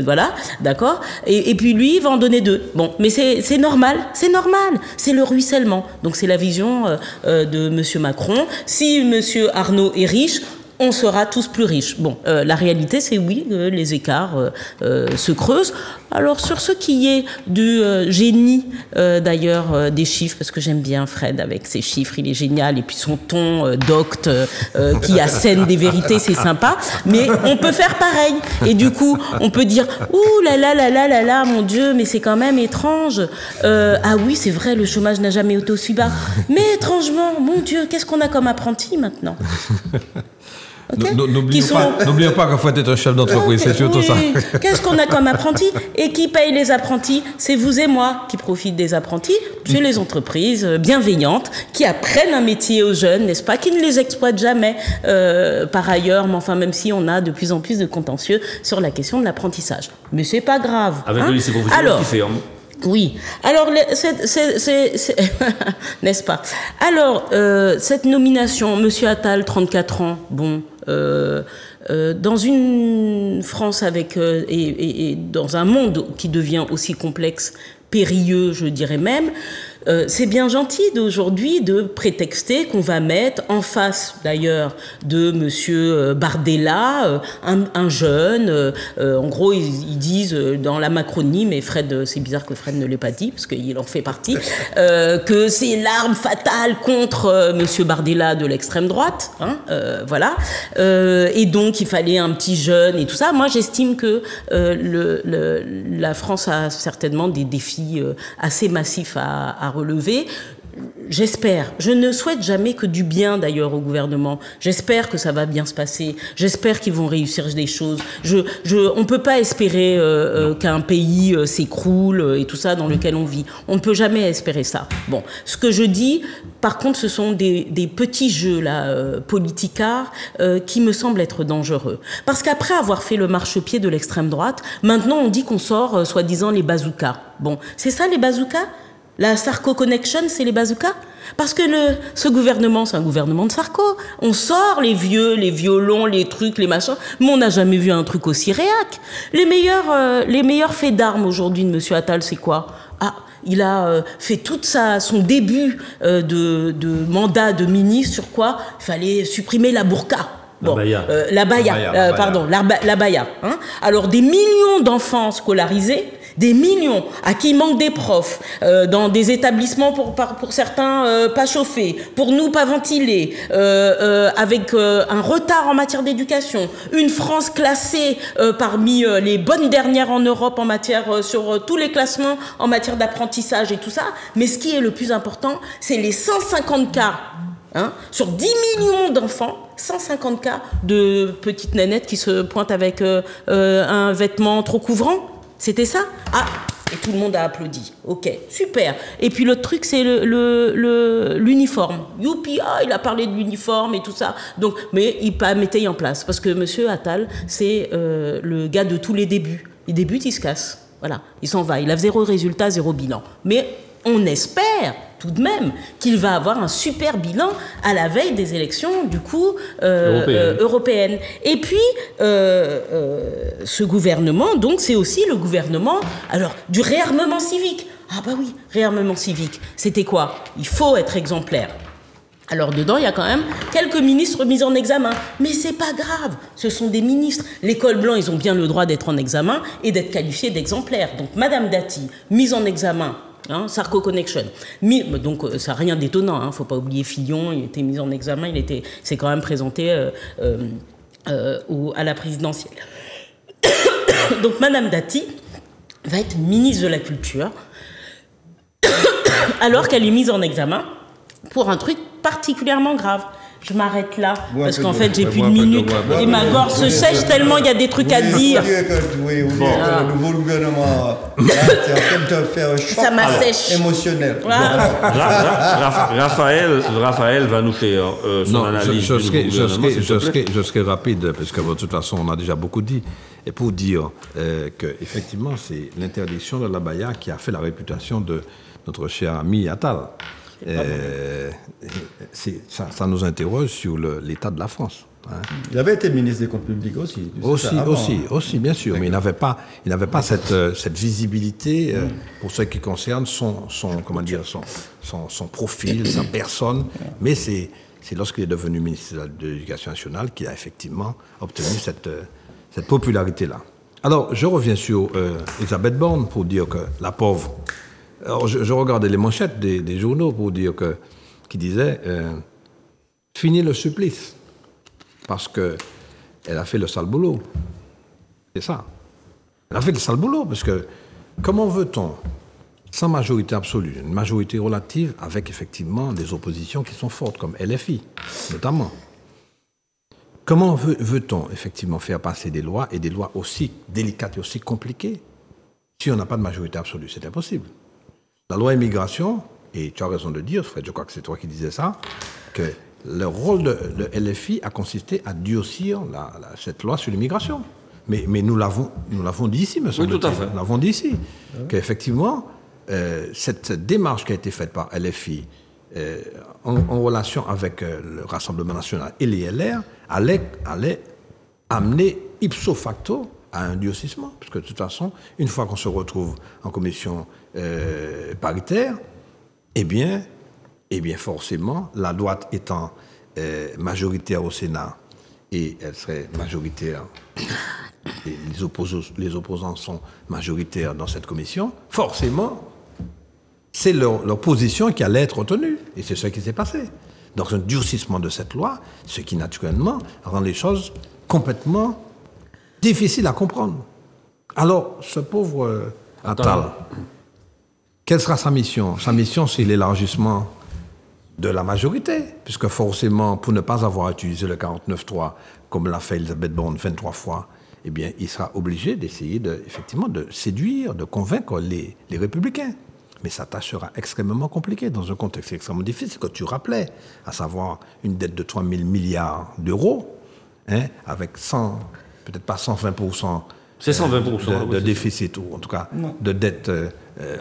voilà, d'accord. Et puis lui, il va en donner 2. Bon, mais c'est normal. C'est le ruissellement. Donc c'est la vision de Monsieur Macron. Si Monsieur Arnault est riche, on sera tous plus riches. Bon, la réalité, c'est oui, les écarts se creusent. Alors, sur ce qui est du génie, d'ailleurs, des chiffres, parce que j'aime bien Fred avec ses chiffres, il est génial, et puis son ton docte qui assène des vérités, c'est sympa, mais on peut faire pareil. Et du coup, on peut dire, ouh là là, mon Dieu, mais c'est quand même étrange. Ah oui, c'est vrai, le chômage n'a jamais été aussi bas. Mais étrangement, mon Dieu, qu'est-ce qu'on a comme apprenti maintenant ? Okay.
N'oublions pas qu'il faut être un chef d'entreprise, c'est surtout ça.
Qu'est-ce qu'on a comme apprentis? Et qui paye les apprentis? C'est vous et moi qui profitent des apprentis. C'est les entreprises bienveillantes qui apprennent un métier aux jeunes, n'est-ce pas? Qui ne les exploitent jamais par ailleurs. Mais enfin, même si on a de plus en plus de contentieux sur la question de l'apprentissage. Mais c'est pas grave.
Avec le lycée professionnel qui ferme.
Oui. Alors, n'est-ce pas? Alors, cette nomination, Monsieur Attal, 34 ans, bon, dans une France avec et dans un monde qui devient aussi complexe, périlleux, je dirais même. C'est bien gentil d'aujourd'hui de prétexter qu'on va mettre en face d'ailleurs de Monsieur Bardella un jeune. En gros, ils disent dans la Macronie, mais Fred, c'est bizarre que Fred ne l'ait pas dit parce qu'il en fait partie, que c'est l'arme fatale contre Monsieur Bardella de l'extrême droite. Voilà. Et donc, il fallait un petit jeune et tout ça. Moi, j'estime que la France a certainement des défis assez massifs à relever. J'espère, je ne souhaite jamais que du bien d'ailleurs au gouvernement. J'espère que ça va bien se passer. J'espère qu'ils vont réussir des choses. On ne peut pas espérer qu'un pays s'écroule et tout ça dans lequel on vit. On ne peut jamais espérer ça. Bon, ce que je dis, par contre, ce sont des petits jeux là, politicards qui me semblent être dangereux. Parce qu'après avoir fait le marchepied de l'extrême droite, maintenant on dit qu'on sort soi-disant les bazookas. Bon, c'est ça les bazookas ? La Sarko Connection, c'est les bazookas? Parce que ce gouvernement, c'est un gouvernement de Sarko. On sort les violons, les trucs, les machins, mais on n'a jamais vu un truc aussi réac. Les meilleurs faits d'armes aujourd'hui de Monsieur Attal, c'est quoi? Ah, il a fait tout son début de mandat de ministre sur quoi? Il fallait supprimer la burqa. Bon, la baya. Hein. Alors, des millions d'enfants scolarisés, des millions à qui il manque des profs, dans des établissements pour certains pas chauffés, pour nous pas ventilés, avec un retard en matière d'éducation, une France classée parmi les bonnes dernières en Europe en matière sur tous les classements en matière d'apprentissage et tout ça. Mais ce qui est le plus important, c'est les 150 cas. Sur 10 millions d'enfants, 150 cas de petites nénettes qui se pointent avec un vêtement trop couvrant. C'était ça? Ah, et tout le monde a applaudi. Ok, super. Et puis l'autre truc, c'est l'uniforme. Youpi, il a parlé de l'uniforme et tout ça. Donc, mais il mettait en place. Parce que Monsieur Attal, c'est le gars de tous les débuts. Il débute, il se casse. Voilà, il s'en va. Il a 0 résultat, 0 bilan. Mais on espère tout de même qu'il va avoir un super bilan à la veille des élections, du coup, européennes. Et puis, ce gouvernement, donc, c'est aussi le gouvernement, alors, du réarmement civique. Ah bah oui, réarmement civique. C'était quoi? Il faut être exemplaire. Alors dedans, il y a quand même quelques ministres mis en examen. Mais c'est pas grave, ce sont des ministres. Les cols blancs, ils ont bien le droit d'être en examen et d'être qualifiés d'exemplaires. Donc Madame Dati, mise en examen, Sarko Connection. Donc ça n'a rien d'étonnant, faut pas oublier Fillon, il était mis en examen, s'est quand même présenté à la présidentielle. Donc Madame Dati va être ministre de la Culture alors qu'elle est mise en examen pour un truc particulièrement grave. Je m'arrête là, parce qu'en fait, j'ai plus de minutes. Et ma gorge se sèche tellement il y a des trucs à dire.
Le nouveau gouvernement est en train de faire un choc émotionnel.
Raphaël va nous faire son analyse.
Je serai rapide, parce que de toute façon, on a déjà beaucoup dit. Et pour dire qu'effectivement, c'est l'interdiction de l'abaya qui a fait la réputation de notre cher ami Attal. Ça nous interroge sur l'état de la France.
Il avait été ministre des Comptes publics aussi.
Aussi, bien sûr, mais il n'avait pas cette visibilité pour ce qui concerne son profil, sa personne. Mais c'est lorsqu'il est devenu ministre de l'Éducation nationale qu'il a effectivement obtenu cette popularité-là. Alors, je reviens sur Elisabeth Borne pour dire que la pauvre. Alors, je regardais les manchettes des journaux pour dire qui disaient fini le supplice parce que elle a fait le sale boulot. C'est ça. Elle a fait le sale boulot parce que comment veut-on, sans majorité absolue, une majorité relative avec effectivement des oppositions qui sont fortes comme LFI notamment. Comment veut-on effectivement faire passer des lois et des lois aussi délicates et aussi compliquées si on n'a pas de majorité absolue? C'est impossible. La loi immigration, et tu as raison de dire, Fred, je crois que c'est toi qui disais ça, que le rôle de LFI a consisté à durcir cette loi sur l'immigration. Mais nous l'avons dit ici, me semble-t-il.
Oui, tout à fait.
Nous l'avons dit ici. Qu'effectivement, cette démarche qui a été faite par LFI en relation avec le Rassemblement national et les LR allait amener ipso facto à un durcissement, puisque de toute façon, une fois qu'on se retrouve en commission paritaire, eh bien forcément, la droite étant majoritaire au Sénat, et elle serait majoritaire, et les opposants sont majoritaires dans cette commission, forcément, c'est leur position qui allait être retenue, et c'est ce qui s'est passé. Donc un durcissement de cette loi, ce qui naturellement rend les choses complètement difficiles à comprendre. Alors, ce pauvre Attal, quelle sera sa mission? Sa mission, c'est l'élargissement de la majorité, puisque forcément, pour ne pas avoir utilisé le 49.3, comme l'a fait Elisabeth Borne 23 fois, eh bien, il sera obligé d'essayer effectivement de séduire, de convaincre les républicains. Mais sa tâche sera extrêmement compliquée dans un contexte extrêmement difficile que tu rappelais, à savoir une dette de 3 000 milliards d'euros, avec peut-être pas 120%.
C'est 120%.
De déficit, ou en tout cas de dette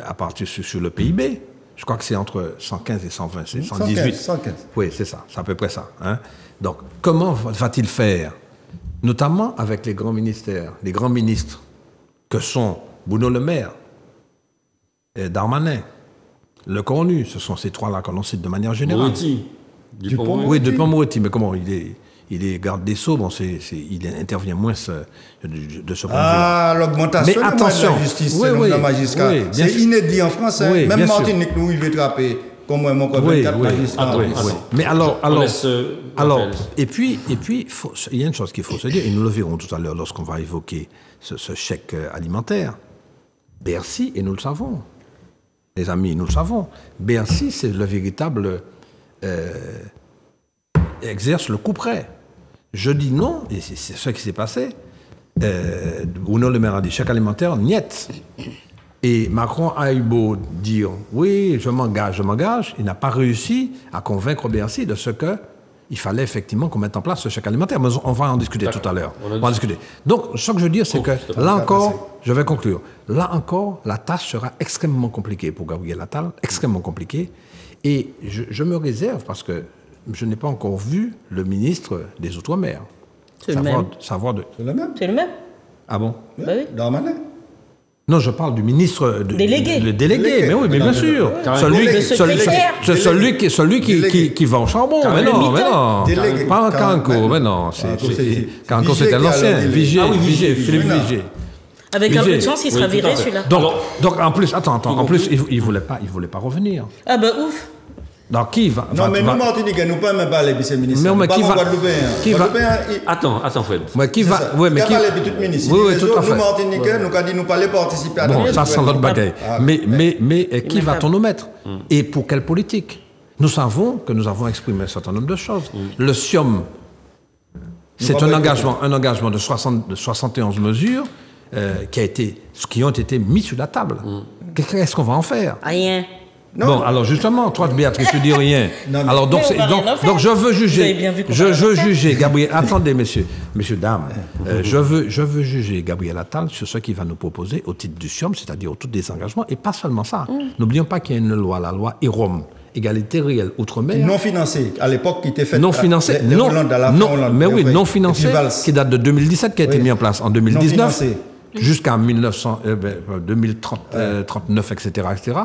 à partir sur le PIB. Je crois que c'est entre 115 et 120, c'est 118.
115.
Oui, c'est ça, c'est à peu près ça. Donc, comment va-t-il faire, notamment avec les grands ministères, les grands ministres, que sont Bruno Le Maire, Darmanin, Le Cornu, ce sont ces trois-là qu'on cite de manière générale.
Moretti.
Oui, Dupond-Moretti, mais comment il est garde des Sceaux, il intervient moins de ce point de vue.
L'augmentation de la justice, selon la magistrat, c'est inédit en France. Même Martinique, nous, il veut trapper comme moi, 24 magistrats.
Mais alors, et puis, il y a une chose qu'il faut se dire, et nous le verrons tout à l'heure lorsqu'on va évoquer ce chèque alimentaire. Bercy, et nous le savons, les amis, nous le savons, Bercy, c'est le véritable... exerce le coup près. Je dis non, et c'est ce qui s'est passé. Bruno Le Maire a dit chèque alimentaire, niet. Et Macron a eu beau dire oui, je m'engage, il n'a pas réussi à convaincre Bercy de ce que il fallait effectivement qu'on mette en place ce chèque alimentaire. Mais on va en discuter tout à l'heure. On va en discuter. Donc, ce que je veux dire, c'est que là encore, je vais conclure. Là encore, la tâche sera extrêmement compliquée pour Gabriel Attal, extrêmement compliquée. Et je me réserve parce que je n'ai pas encore vu le ministre des Outre-mer.
C'est le même.
C'est le même.
C'est le même.
Ah bon?
Bah oui.
Darmanin.
Non, je parle du ministre...
Délégué.
Le délégué, mais oui, mais bien sûr.
Le secrétaire.
Celui qui va au charbon. Mais non.
Délégué.
Pas Caranco, mais non. Caranco, c'était l'ancien. Vigier, Philippe Vigier.
Avec un peu de chance, il sera viré, celui-là.
Donc, en plus, en plus, il voulait pas revenir.
Ah bah ouf.
Donc, qui va...
Non, mais nous, Martinique, nous ne pouvons même pas les vice-ministres.
Mais qui va...
Attends, Fred.
Qui va...
Oui, mais qui va les tout ministres.
Oui, tout à fait.
Nous, Martinique, nous avons dit nous pas participer à la...
Bon, ça, c'est notre bagaille. Mais qui va-t-on nous mettre? Et pour quelle politique? Nous savons que nous avons exprimé un certain nombre de choses. Le SIOM, c'est un engagement de 71 mesures qui ont été mises sur la table. Qu'est-ce qu'on va en faire?
Rien.
Non. Bon, alors justement, toi, Béatrice, tu dis rien. Alors donc je veux juger Gabriel. Attendez, messieurs, dames, je veux juger Gabriel Attal sur ce qu'il va nous proposer au titre du SIOM, c'est-à-dire au titre des engagements, et pas seulement ça. N'oublions pas qu'il y a une loi, la loi IROM, égalité réelle outre-mer.
Non financée, à l'époque qui était faite.
Non financée, non financée, qui date de 2017, qui a été mis en place en 2019. Jusqu'à 2039, etc.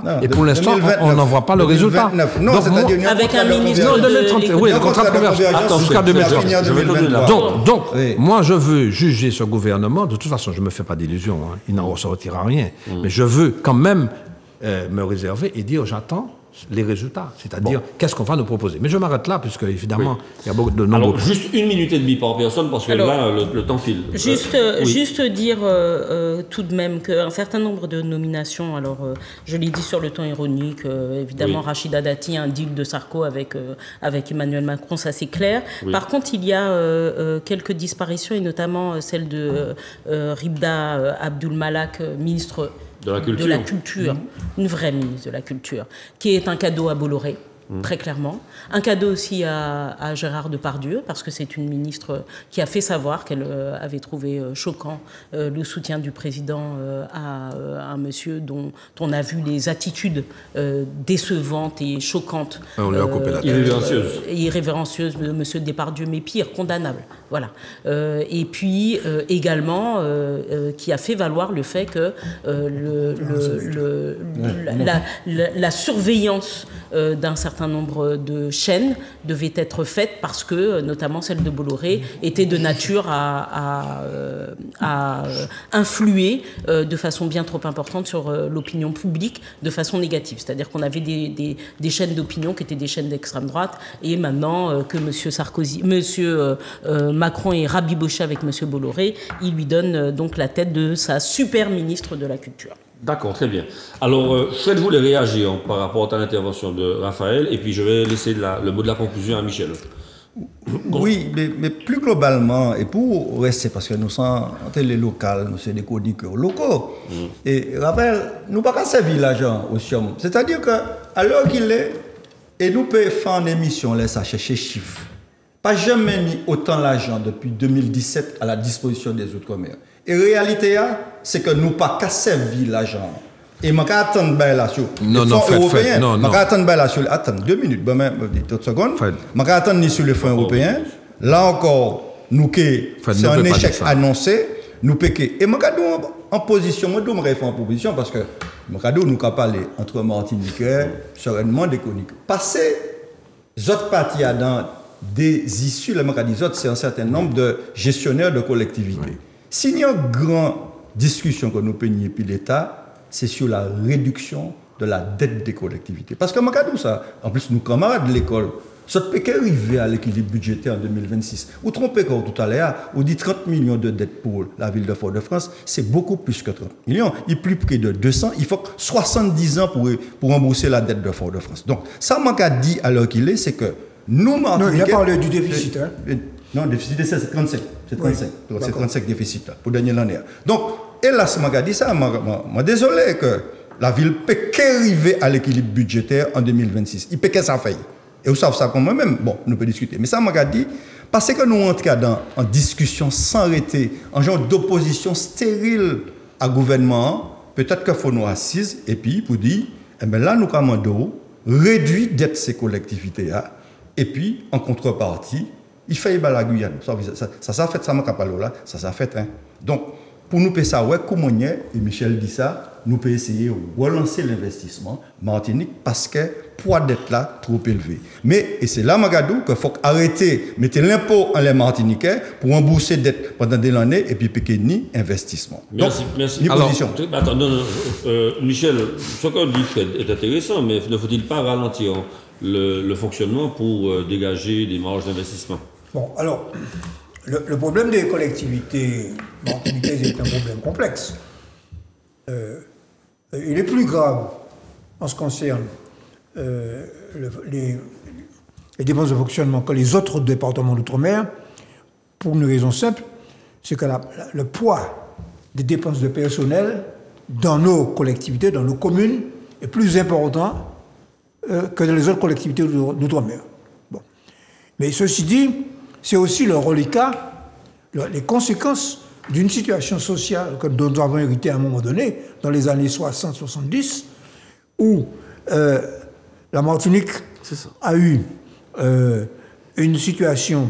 Non, et pour l'instant, on n'en voit pas le résultat.
Non, c'est-à-dire
avec un ministre de
oui, le contrat de convergence jusqu'à 2030. Donc, moi, je veux juger ce gouvernement. De toute façon, je ne me fais pas d'illusions. Hein. Il n'en ressortira rien. Mais je veux quand même me réserver et dire j'attends les résultats, c'est-à-dire qu'est-ce qu'on va nous proposer. Mais je m'arrête là, puisque évidemment, il y a beaucoup de nombreux...
Alors, juste 1 minute et demie par personne, parce que là, le temps file.
Juste dire tout de même qu'un certain nombre de nominations, alors je l'ai dit sur le ton ironique, évidemment, Rachida Dati, un deal de Sarko avec Emmanuel Macron, ça c'est clair. Oui. Par contre, il y a quelques disparitions, et notamment celle de Ribda Abdul-Malak, ministre de la culture, une vraie ministre de la culture, qui est un cadeau à Bolloré, très clairement. Un cadeau aussi à Gérard Depardieu, parce que c'est une ministre qui a fait savoir qu'elle avait trouvé choquant le soutien du président à un monsieur dont on a vu les attitudes décevantes et choquantes.
On lui a coupé la
tête.
Irrévérencieuses de monsieur Depardieu, mais pire, condamnable. Voilà. Et puis également qui a fait valoir le fait que la surveillance d'un certain nombre de chaînes devait être faite parce que, notamment celle de Bolloré, était de nature à influer de façon bien trop importante sur l'opinion publique de façon négative. C'est-à-dire qu'on avait des chaînes d'opinion qui étaient des chaînes d'extrême droite, et maintenant que M. Macron est rabiboché avec M. Bolloré, il lui donne donc la tête de sa super ministre de la Culture.
D'accord, très bien. Alors, Fred voulait réagir par rapport à l'intervention de Raphaël, et puis je vais laisser le mot de la conclusion à Michel.
Oui, mais plus globalement, et pour rester, parce que nous sommes en télé locale, nous sommes des chroniqueurs locaux, et Raphaël, nous pas qu'à servir l'argent au SIOM. C'est-à-dire qu'à l'heure qu'il est, et nous pouvons faire une émission, laisse à chercher chiffres. Pas jamais mis autant d'argent depuis 2017 à la disposition des Outre-mer. Et la réalité, c'est que nous pas qu'à servir l'argent. Et je vais attendre là sur les fonds européens. Je vais attendre là sur... Attends, 2 minutes, 30 secondes. Je vais attendre sur les fonds européens. Là encore, nous c'est un échec annoncé. Nous péquons. Et je vais en position, je vais faire en proposition parce que nous avons parlé entre Martiniquais, sereinement des chroniques. Passer les autres parties dans des issues, c'est un certain nombre de gestionnaires de collectivités. Oui. S'il y a une grande discussion que nous peignons puis l'État, c'est sur la réduction de la dette des collectivités. Parce que ça, en plus, nos camarades de l'école, ça peut arriver à l'équilibre budgétaire en 2026. Ou trompez quand tout à l'heure, on dit 30 millions de dettes pour la ville de Fort-de-France, c'est beaucoup plus que 30 millions. Il est plus près de 200, il faut 70 ans pour rembourser la dette de Fort-de-France. Donc, ça m'a dit à l'heure qu'il est, c'est que nous,
non, il a parlé du déficit.
Non, le déficit, c'est 35. C'est 35. Oui. C'est 35 déficit, là, pour dernière année. Donc, et là, ce m'a dit ça, moi, désolé que la ville peut qu'arriver à l'équilibre budgétaire en 2026. Il peut qu'elle s'en faille. Et vous savez ça comme moi-même, bon, nous pouvons discuter. Mais ça m'a dit, parce que nous entrons en discussion sans arrêter, en genre d'opposition stérile à gouvernement, peut-être qu'il faut nous assises et puis pour dire, eh bien là, nous commandons réduire dette ces collectivités-là, et puis en contrepartie, il fait la Guyane. Ça fait ça, là, ça fait. Hein. Donc, pour nous payer ça, ouais, comment on est, et Michel dit ça, nous pouvons essayer de relancer l'investissement Martinique parce que le poids d'être là trop élevé. Mais, et c'est là, Magadou, qu'il faut arrêter, mettre l'impôt en les Martiniquais pour rembourser dette pendant des années et puis piquer ni investissement.
Merci,
donc,
merci.
Ni position.
Attends, non, Michel, ce que dit Fred est intéressant, mais ne faut-il pas ralentir le fonctionnement pour dégager des marges d'investissement?
Bon, alors, le problème des collectivités martiniquaises est un problème complexe. Il est plus grave en ce qui concerne les dépenses de fonctionnement que les autres départements d'outre-mer, pour une raison simple, c'est que le poids des dépenses de personnel dans nos collectivités, dans nos communes, est plus important que dans les autres collectivités d'outre-mer. Bon. Mais ceci dit, c'est aussi le reliquat, les conséquences d'une situation sociale dont nous avons hérité à un moment donné, dans les années 60-70, où la Martinique a eu une situation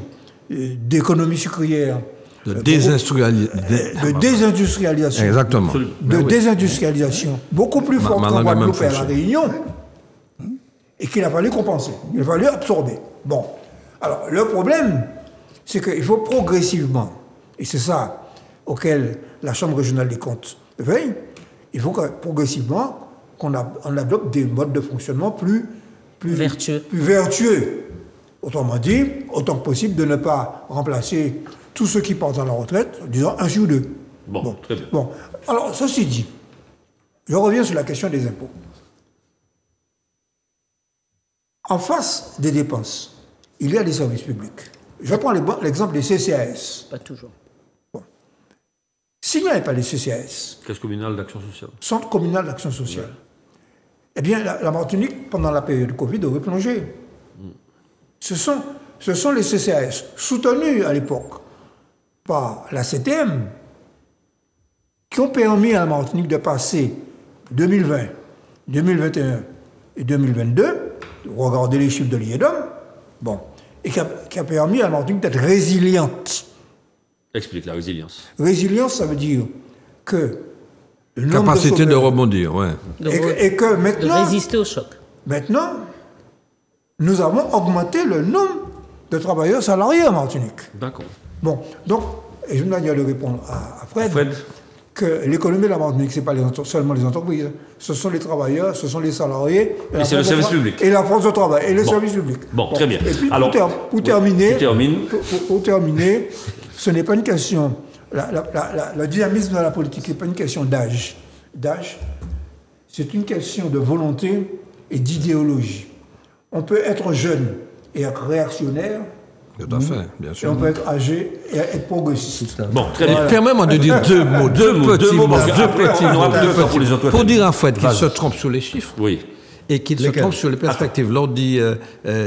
d'économie sucrière,
de désindustrialisation.
Exactement. De désindustrialisation beaucoup plus forte qu'en Guadeloupe et à La Réunion, et qu'il a fallu compenser, il a fallu absorber. Bon. Alors, le problème, c'est qu'il faut progressivement, et c'est ça auquel la Chambre régionale des comptes veille, il faut que progressivement qu'on adopte des modes de fonctionnement plus vertueux. Autrement dit, autant que possible de ne pas remplacer tous ceux qui partent à la retraite, disons un sur deux.
Bon, très bien.
Bon, alors ceci dit, je reviens sur la question des impôts. En face des dépenses, il y a des services publics. Je prends l'exemple des CCAS.
Pas toujours.
Bon. S'il n'y avait pas les CCAS...
Caisse communale d'action sociale.
Centre communal d'action sociale. Eh bien, la Martinique, pendant la période Covid, aurait plongé. Ce sont les CCAS, soutenus à l'époque par la CTM, qui ont permis à la Martinique de passer 2020, 2021 et 2022, regardez les chiffres de l'IEDOM, bon, et qui a permis à la Martinique d'être résiliente.
Explique la résilience.
Résilience, ça veut dire que
le nombre capacité de rebondir, ouais.
Et que maintenant...
De résister au choc.
Maintenant, nous avons augmenté le nombre de travailleurs salariés en Martinique.
D'accord.
Bon, donc, et je me dois de répondre à Fred, que l'économie de la Martinique, ce n'est pas seulement les entreprises, ce sont les travailleurs, ce sont les salariés.
Et c'est le service public.
Et la force de travail, et les services publics.
Bon, très bien.
Et puis,
alors,
pour terminer, ce n'est pas une question... Le dynamisme de la politique n'est pas une question d'âge. C'est une question de volonté et d'idéologie. On peut être jeune et être réactionnaire.
Tout à fait, bien sûr.
Et on peut être âgé et être progressiste.
Bon, très bien.
Permets-moi de dire deux mots pour dire à Fred qu'il se trompe sur les chiffres.
Oui.
Et qu'il se trompe sur les perspectives. L'autre dit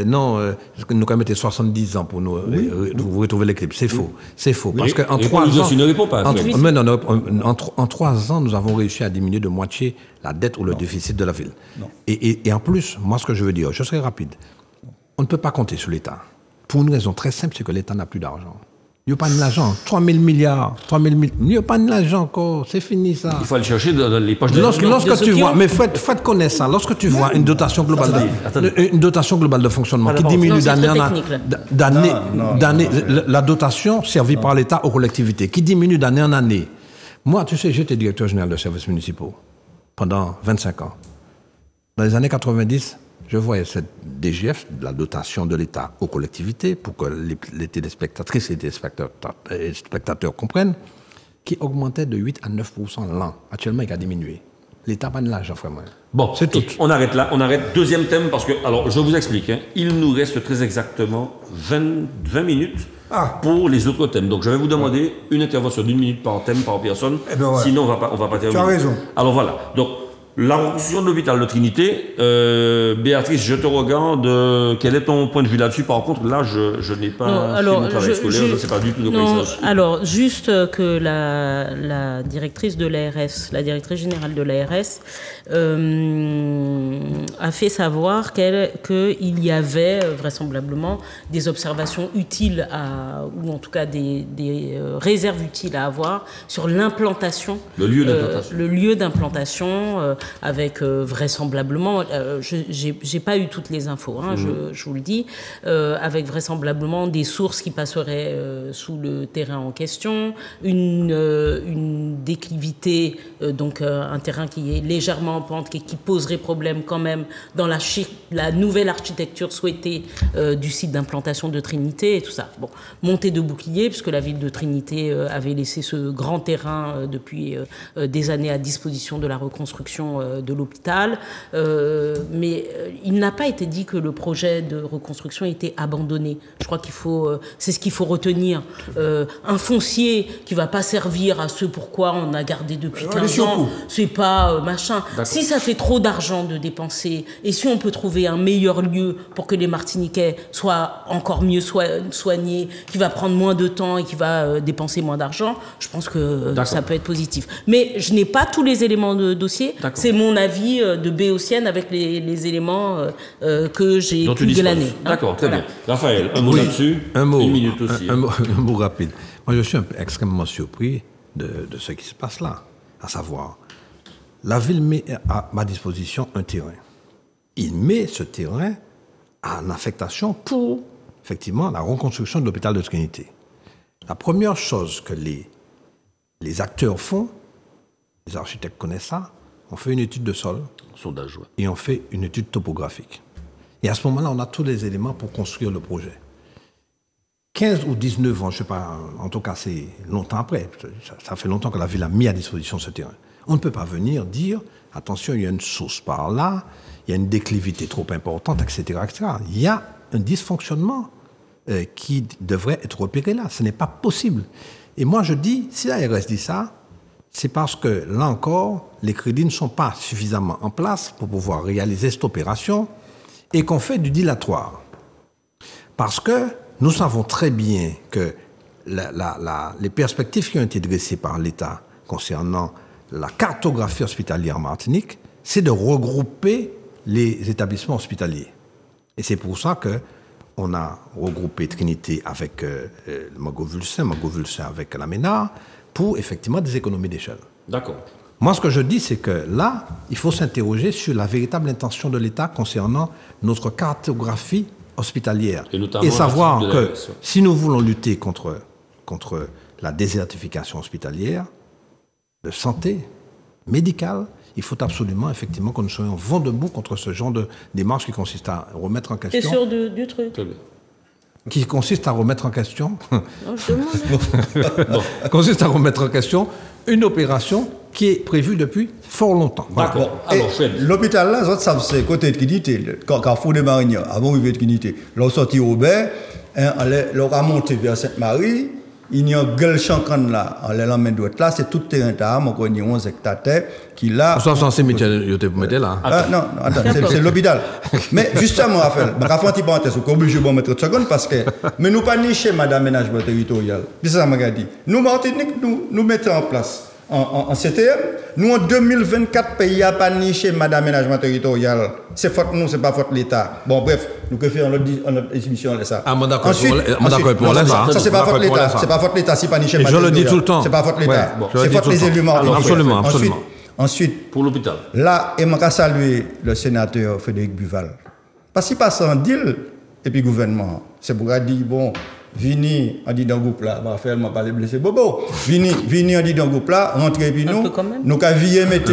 non, nous avons été 70 ans pour nous retrouver l'équilibre. C'est faux. C'est faux. Parce qu'en 3 ans.
Ne réponds pas.
En 3 ans, nous avons réussi à diminuer de moitié la dette ou le déficit de la ville. Et en plus, moi, ce que je veux dire, je serai rapide. On ne peut pas compter sur l'État. Pour une raison très simple, c'est que l'État n'a plus d'argent. Il n'y a pas de l'argent. 3 000 milliards. Il n'y a pas de l'argent encore. C'est fini ça.
Il faut aller chercher dans les poches de
lorsque tu vois, mais Fred connaît ça. Lorsque tu vois une dotation globale de fonctionnement qui diminue d'année en année, la dotation servie par l'État aux collectivités, qui diminue d'année en année. Moi, tu sais, j'étais directeur général de services municipaux pendant 25 ans. Dans les années 90, je voyais cette DGF, la dotation de l'État aux collectivités, pour que les téléspectatrices et les spectateurs comprennent, qui augmentait de 8 à 9% l'an. Actuellement, il a diminué. L'État n'a pas de l'argent, vraiment.
Bon, c'est tout. On arrête là. On arrête. Deuxième thème, parce que, alors, je vous explique. Il nous reste très exactement 20 minutes pour les autres thèmes. Donc, je vais vous demander une intervention d'1 minute par thème, par personne. Sinon, on va pas terminer.
Tu as raison.
Alors, voilà. Donc, la reconstruction de l'hôpital de Trinité, Béatrice, je te regarde, quel est ton point de vue là-dessus? Par contre, là, je n'ai pas fait mon travail scolaire, je ne sais pas du tout de quoi il s'agit.
Alors, juste que la directrice de l'ARS, la directrice générale de l'ARS, a fait savoir qu'il y avait vraisemblablement des observations utiles ou en tout cas des réserves utiles à avoir sur l'implantation.
Le lieu d'implantation.
Avec vraisemblablement, j'ai pas eu toutes les infos, hein, je vous le dis, avec vraisemblablement des sources qui passeraient sous le terrain en question, une déclivité, donc un terrain qui est légèrement en pente et qui poserait problème quand même dans la nouvelle architecture souhaitée du site d'implantation de Trinité et tout ça. Bon, montée de bouclier, puisque la ville de Trinité avait laissé ce grand terrain depuis des années à disposition de la reconstruction de l'hôpital, mais il n'a pas été dit que le projet de reconstruction était abandonné. Je crois c'est ce qu'il faut retenir. Un foncier qui va pas servir à ce pourquoi on a gardé depuis 15 ans, c'est pas machin. Si ça fait trop d'argent de dépenser, et si on peut trouver un meilleur lieu pour que les Martiniquais soient encore mieux soignés, qui va prendre moins de temps et qui va dépenser moins d'argent, je pense que ça peut être positif. Mais je n'ai pas tous les éléments de dossier. C'est mon avis de béotienne avec les éléments que j'ai glané.
D'accord, très bien. Raphaël, un mot là-dessus. Une minute aussi.
Un mot rapide. Moi, je suis extrêmement surpris de ce qui se passe là. À savoir, la ville met à ma disposition un terrain. Il met ce terrain en affectation pour, effectivement, la reconstruction de l'hôpital de Trinité. La première chose que les acteurs font, les architectes connaissent ça, on fait une étude de sol.
Sondage, ouais.
Et on fait une étude topographique. Et à ce moment-là, on a tous les éléments pour construire le projet. 15 ou 19 ans, je ne sais pas, en tout cas c'est longtemps après, ça fait longtemps que la ville a mis à disposition ce terrain. On ne peut pas venir dire, attention, il y a une source par là, il y a une déclivité trop importante, etc., etc. Il y a un dysfonctionnement qui devrait être repéré là. Ce n'est pas possible. Et moi je dis, si l'ARS dit ça, c'est parce que, là encore, les crédits ne sont pas suffisamment en place pour pouvoir réaliser cette opération et qu'on fait du dilatoire. Parce que nous savons très bien que les perspectives qui ont été dressées par l'État concernant la cartographie hospitalière en Martinique, c'est de regrouper les établissements hospitaliers. Et c'est pour ça qu'on a regroupé Trinité avec Mago-Vulsin avec la MENA, pour effectivement des économies d'échelle.
D'accord.
Moi, ce que je dis, c'est que là, il faut s'interroger sur la véritable intention de l'État concernant notre cartographie hospitalière. Et savoir que si nous voulons lutter contre la désertification hospitalière, de santé, médicale, il faut absolument, effectivement, que nous soyons vent debout contre ce genre de démarche qui consiste à remettre en question...
T'es sûr du truc?
Très bien.
Qui consiste à remettre en question...
Non, je demande.
consiste à remettre en question une opération qui est prévue depuis fort longtemps.
D'accord. Alors,
l'hôpital là, ça c'est côté de Trinité, Carrefour des Marinières, avant d'arriver de Trinité. Là, sorti Robert, on a monté vers Sainte-Marie, il y a un gueule chancan là, on l'a mis droite là, c'est tout terrain d'armes, on connaît 11 hectares qui là.
Ça, c'est mettre là.
Non, attends, c'est l'hôpital. Mais justement, Raphaël, je vais faire une petite parenthèse, on est obligé de mettre 30 secondes parce que, mais nous pas nicher Madame Ménagement territorial. C'est ça, m'a dit. Nous, Martinique, nous mettons en place. En CTM, nous en 2024, pays a pas niché Madame Ménagement territorial. C'est faute nous, c'est pas faute l'État. Bon, bref, nous que faire notre exhibition là ça.
Ah, mon d'accord pour l'État.
Ça c'est pas faute l'État. C'est pas faute l'État si pas niché Madame.
Je le dis tout le temps.
C'est pas faute l'État. C'est faute les élus martiniquais.
Absolument.
Ensuite,
pour l'hôpital.
Là, et je saluer le sénateur Frédéric Buval. Parce qu'il passe en deal et puis gouvernement, c'est pour dire bon. Vini, on dit dans le groupe là, Raphaël m'a parlé blessé Bobo. Vini, on dit dans le groupe là, rentrez puis nous qu'à mettre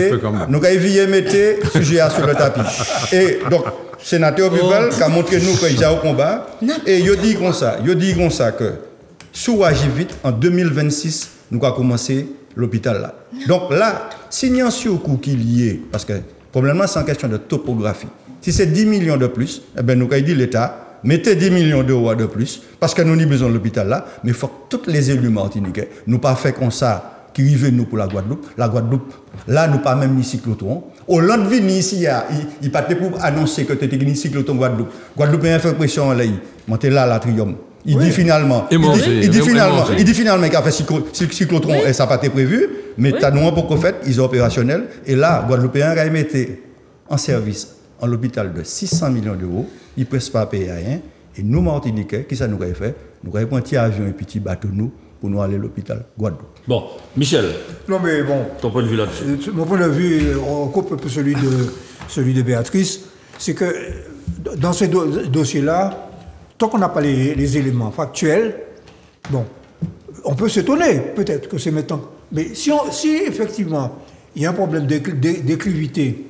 sujet sur le tapis. Et donc, sénateur Buval qui a montré nous qu'il y a au combat. Et il dit comme ça que sous agit vite, en 2026, nous avons commencé l'hôpital là. Donc là, si il y a un surcoût qu'il y ait, parce que probablement c'est en question de topographie. Si c'est 10 millions de plus, eh bien nous avons dit l'État. Mettez 10 millions d'euros de plus, parce que nous avons besoin de l'hôpital là, mais il faut que tous les élus martiniquais, nous pas fait comme ça, qui arrive nous pour la Guadeloupe. La Guadeloupe, là, nous pas même ni cyclotron. Hollande vient ici, il partait pour annoncer que tu étais ni cyclotron Guadeloupe. Guadeloupe a fait pression là, monté là, la triomphe. Il dit finalement, il dit finalement qu'il a fait cyclotron et ça n'a pas été prévu, mais t'as nous pour qu'on fait, ils sont opérationnels. Et là, Guadeloupéens a mis en service en l'hôpital de 600 millions d'euros, ils ne pressent pas payer rien. Et nous, Martiniquais, qu'est-ce que nous avons fait? Nous avons pris un petit avion et un petit bateau nous pour nous aller à l'hôpital Guadeloupe.
Bon, Michel.
Non, mais bon.
Ton point de vue là-dessus?
Mon point de vue, on coupe un peu celui de Béatrice, c'est que dans ces dossiers-là, tant qu'on n'a pas les éléments factuels, bon, on peut s'étonner, peut-être que c'est maintenant. Mais si effectivement, il y a un problème d'éclivité,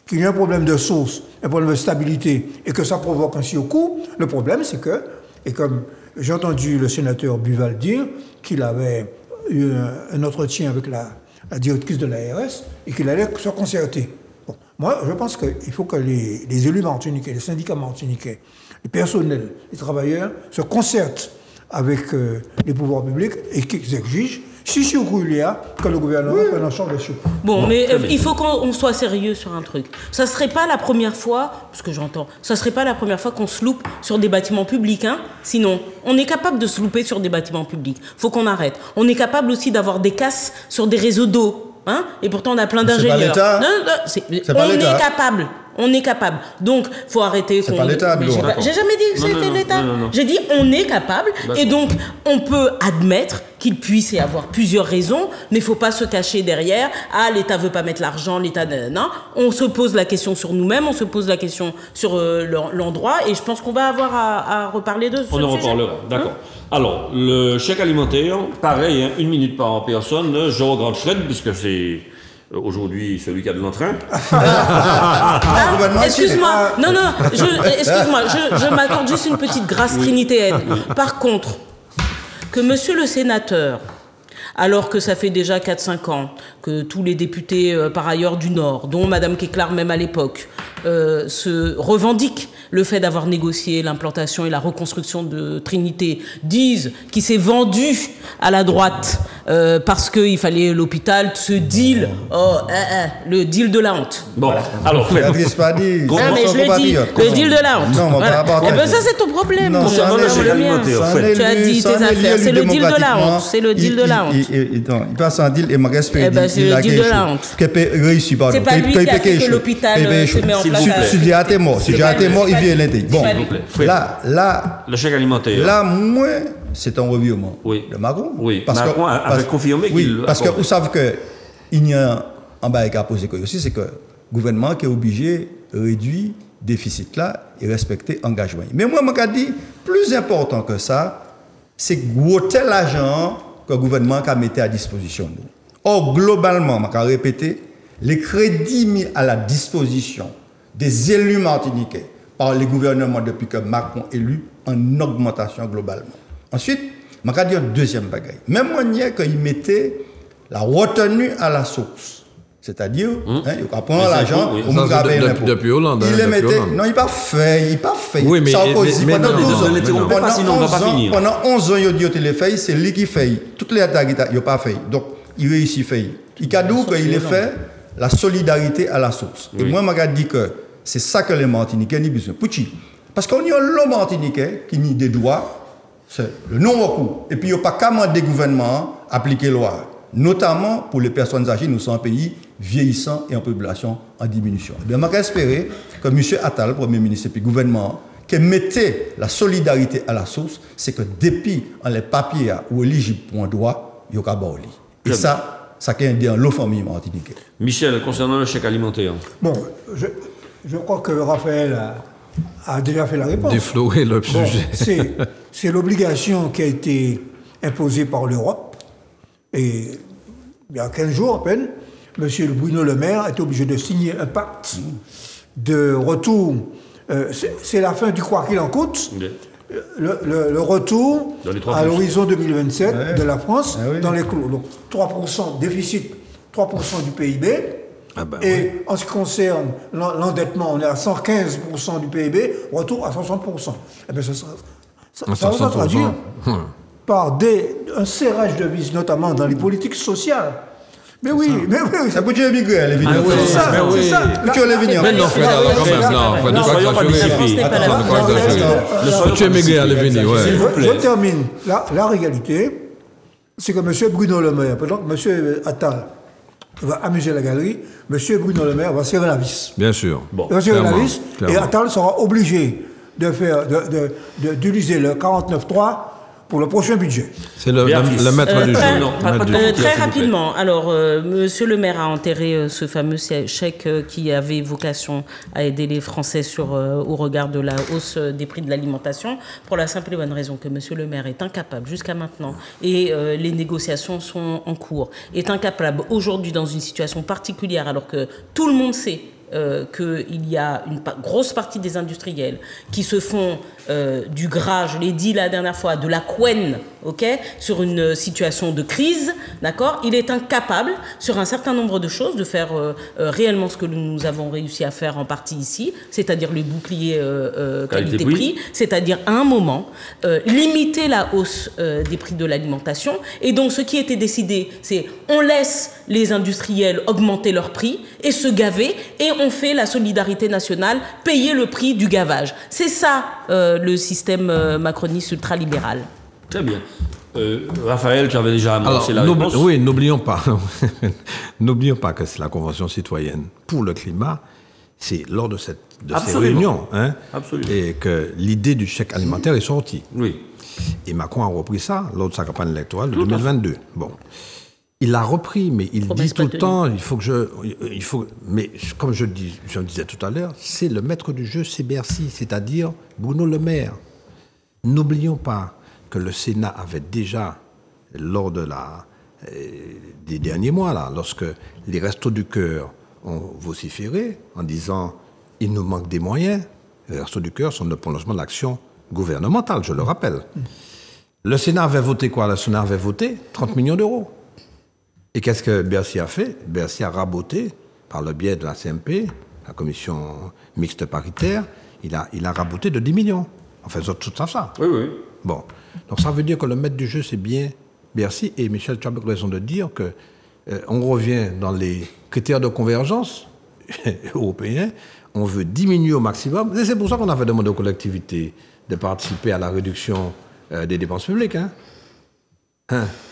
qu'il y a un problème de source, un problème de stabilité, et que ça provoque un surcoût, le problème, c'est que, et comme j'ai entendu le sénateur Buval dire qu'il avait eu un entretien avec la directrice de l'ARS et qu'il allait se concerter. Bon, moi, je pense qu'il faut que les élus martiniquais, les syndicats martiniquais, les personnels, les travailleurs se concertent avec les pouvoirs publics et qu'ils exigent, si surcoût il y a, que le gouvernement prenne en charge le surcoût.
Bon, mais il faut qu'on soit sérieux sur un truc. Ça serait pas la première fois, parce que j'entends, ça serait pas la première fois qu'on se loupe sur des bâtiments publics, hein. Sinon, on est capable de se louper sur des bâtiments publics. Faut qu'on arrête. On est capable aussi d'avoir des casses sur des réseaux d'eau, hein. Et pourtant, on a plein d'ingénieurs.
C'est pas l'État.
On est capable. On est capable. Donc, il faut arrêter.
C'est pas l'État,
j'ai jamais dit que c'était l'État. J'ai dit on est capable. Et donc, on peut admettre qu'il puisse y avoir plusieurs raisons, mais il ne faut pas se cacher derrière. Ah, l'État ne veut pas mettre l'argent, l'État... Non. On se pose la question sur nous-mêmes, on se pose la question sur l'endroit, et je pense qu'on va avoir à reparler de ce sujet.
On en reparlera, d'accord. Alors, le chèque alimentaire, pareil, hein, 1 minute par personne. Je regarde Fred, puisque c'est... aujourd'hui, celui qui a de l'entrain.
Excuse-moi, excuse-moi, je m'accorde juste une petite grâce trinitéenne. Par contre, que monsieur le sénateur, alors que ça fait déjà 4-5 ans que tous les députés, par ailleurs du Nord, dont Madame Kéclar même à l'époque, se revendiquent le fait d'avoir négocié l'implantation et la reconstruction de Trinité, disent qu'il s'est vendu à la droite parce qu'il fallait l'hôpital, ce deal, le deal de la honte.
Bon, alors Fred.
Mais je le dis, le deal de la honte.
Non, voilà.
Eh ben ça c'est ton problème.
Non,
c'est le mien. Tu as dit tes affaires, c'est le deal de la honte. C'est le deal de la honte.
Il passe un deal et m'a respecté.
Eh ben c'est le deal de la honte.
Réussi, pardon.
C'est pas lui qui a fait que l'hôpital se met en place.
Si j'ai hâté mort, il vient l'été. Bon, là,
le chèque alimentaire.
Là, moi, c'est un revirement de Macron.
Oui, Macron avait confirmé qu'il...
Parce que vous savez qu'il y a un bail à poser aussi, c'est que le gouvernement qui est obligé de réduire le déficit là et respecter l'engagement. Mais moi, je me dis, plus important que ça, c'est que tel argent que le gouvernement a mis à disposition. Or, globalement, je vais répéter, les crédits mis à la disposition des élus martiniquais par les gouvernements depuis que Macron est élu en augmentation globalement. Ensuite, je vais dire deuxième bagaille. Même manière qu'il mettait la retenue à la source. C'est-à-dire, il va prendre l'argent pour nous graver l'impôt.
Depuis Hollande.
Il les mettait. Non, il n'a pas fait.
Oui, mais
Sarkozy, pendant 12
ans.
Pendant 11 ans, il dit qu'il fait, c'est lui qui fait. Toutes les attaques, il n'a pas fait. Donc, il réussit à faire. Il a dit qu'il a fait la solidarité à la source. Et moi, je dis que c'est ça que les Martiniquais ont besoin. Parce qu'on y a le Martiniquais qui nie des droits, c'est le non-recours. Et puis, il n'y a pas qu'à demander au gouvernement appliquer la loi. Notamment pour les personnes âgées, nous sommes un pays vieillissant et en population en diminution. Je vais espérer que M. Attal, Premier ministre et puis le gouvernement, qui mettait la solidarité à la source, c'est que depuis les papiers ou éligibles pour un droit, il y a un Et ça qui dit en l'eau famille martiniquais.
Michel, concernant le chèque alimentaire.
Bon, je crois que Raphaël a déjà fait la réponse.
Déflouer le sujet.
C'est l'obligation qui a été imposée par l'Europe. Et il y a 15 jours à peine, M. Bruno Le Maire est obligé de signer un pacte de retour. C'est la fin du quoi qu'il en coûte. Le retour à l'horizon 2027 de la France dans les clous. Donc 3% déficit, 3% du PIB. Et en ce qui concerne l'endettement, on est à 115% du PIB, retour à 60%. Eh bien, ça va se traduire par un serrage de vis, notamment dans les politiques sociales. Mais oui,
ça peut émigrer, les vignes.
C'est ça.
Mais non, Fred, quand même, non, soyons pas disciplinés. Tu émigrer à l'événement, ouais.
Je termine. La réalité, c'est que M. Bruno Le Maire, pendant que M. Attal va amuser la galerie, M. Bruno Le Maire va serrer la vis.
Bien sûr.
Il va serrer la vis, et Attal sera obligé d'utiliser le 49.3 pour le prochain budget.
C'est le maître du jeu.
Très rapidement. Alors, Monsieur le maire a enterré ce fameux chèque qui avait vocation à aider les Français au regard de la hausse des prix de l'alimentation, pour la simple et bonne raison que Monsieur le maire est incapable jusqu'à maintenant, et les négociations sont en cours, est incapable aujourd'hui dans une situation particulière, alors que tout le monde sait qu'il y a une grosse partie des industriels qui se font du gras, je l'ai dit la dernière fois, de la couenne, sur une situation de crise, d'accord. Il est incapable, sur un certain nombre de choses, de faire réellement ce que nous avons réussi à faire en partie ici, c'est-à-dire le bouclier qualité-prix, c'est-à-dire à un moment, limiter la hausse des prix de l'alimentation. Et donc, ce qui était décidé, c'est on laisse les industriels augmenter leurs prix et se gaver, et on fait la solidarité nationale, payer le prix du gavage. C'est ça le système macroniste ultralibéral.
Très bien. Raphaël, tu avais déjà annoncé la réponse.
Oui, n'oublions pas que c'est la Convention citoyenne pour le climat, c'est lors de ces réunions et que l'idée du chèque alimentaire est sortie.
Oui.
Et Macron a repris ça lors de sa campagne électorale de 2022. Bon. Il l'a repris, mais il dit tout le temps, mais comme je disais tout à l'heure, c'est le maître du jeu, c'est Bercy, c'est-à-dire Bruno Le Maire. N'oublions pas que le Sénat avait déjà, lors des derniers mois, là, lorsque les Restos du Cœur ont vociféré en disant « il nous manque des moyens », les Restos du Cœur sont le prolongement de l'action gouvernementale, je le rappelle. Le Sénat avait voté quoi? Le Sénat avait voté 30 millions d'euros. Et qu'est-ce que Bercy a fait? Bercy a raboté, par le biais de la CMP, la commission mixte paritaire, il a raboté de 10 millions. Enfin, tout ça.
Oui, oui.
Bon. Donc ça veut dire que le maître du jeu, c'est bien Bercy. Et Michel, tu as raison de dire que on revient dans les critères de convergence européens. On veut diminuer au maximum. Et c'est pour ça qu'on avait demandé aux collectivités de participer à la réduction des dépenses publiques.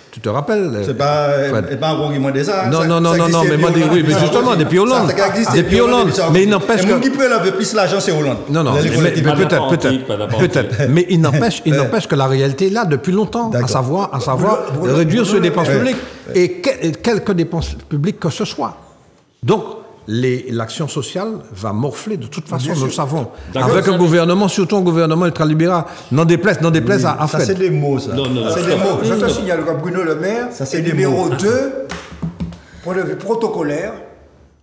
Tu te rappelles?
C'est pas un gros qui m'a dit ça.
Non, mais justement, depuis Hollande. Mais il n'empêche que.
Qui peut lever plus l'argent, c'est Hollande.
Non, peut-être. Mais il n'empêche que la réalité est là depuis longtemps, à savoir réduire ces dépenses publiques et quelques dépenses publiques que ce soit. Donc, l'action sociale va morfler de toute façon, nous le savons. Avec un gouvernement, surtout un gouvernement ultralibéral, n'en déplaise à Fred.
Ça, c'est des mots, ça.
Non. C'est des mots. Je te signale que Bruno Le Maire, c'est numéro 2, point de vue protocolaire,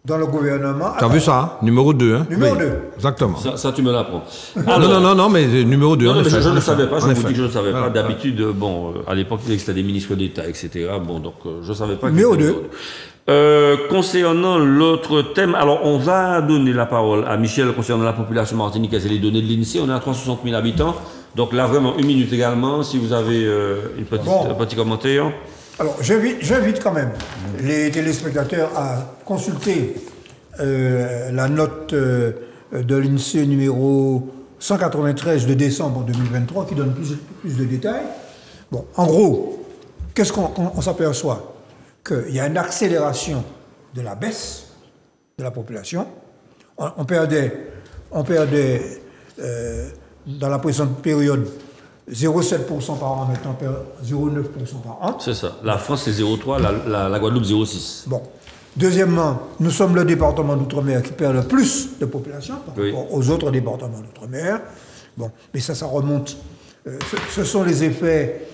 dans le gouvernement.
Tu as vu ça, hein? Numéro 2. Hein?
Numéro 2.
Exactement.
Ça, tu me l'apprends.
Non, mais numéro 2.
Non, mais je ne le savais pas, je vous dis que je ne savais pas. D'habitude, à l'époque, il existait des ministres d'État, etc. Bon, donc, je ne savais pas.
Numéro 2.
Concernant l'autre thème, alors on va donner la parole à Michel concernant la population martiniquaise et les données de l'INSEE. On est à 360 000 habitants, donc là vraiment une minute également, si vous avez un petit commentaire.
Alors j'invite quand même les téléspectateurs à consulter la note de l'INSEE numéro 193 de décembre 2023 qui donne plus de détails. Bon, en gros, qu'est-ce qu'on s'aperçoit? Qu'il y a une accélération de la baisse de la population. On perdait dans la précédente période 0,7% par an, maintenant on perd 0,9% par an.
C'est ça. La France c'est 0,3, la Guadeloupe 0,6.
Bon. Deuxièmement, nous sommes le département d'outre-mer qui perd le plus de population par rapport aux autres départements d'outre-mer. Bon, mais ça remonte. Ce sont les effets.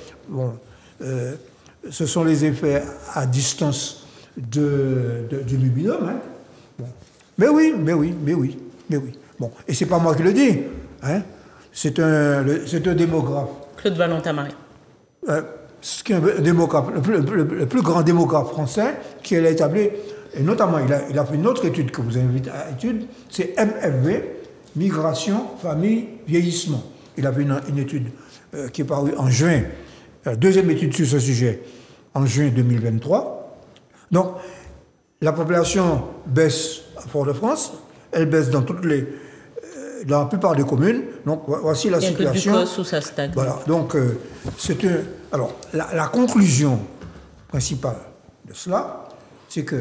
Ce sont les effets à distance du binôme. Hein. Bon. Mais oui. Bon. Et c'est pas moi qui le dis. Hein. C'est un démographe.
Claude Valentin-Marie.
C'est un démographe, le plus grand démographe français qui a établi, et notamment il a fait une autre étude que vous invite à étude, c'est MFV, Migration, Famille, Vieillissement. Il a fait une étude qui est parue en juin la deuxième étude sur ce sujet en juin 2023. Donc, la population baisse à Fort-de-France, elle baisse dans la plupart des communes. Donc, voici la situation.
Il y a un peu du où ça stagne.
Voilà. Donc, alors, la conclusion principale de cela, c'est que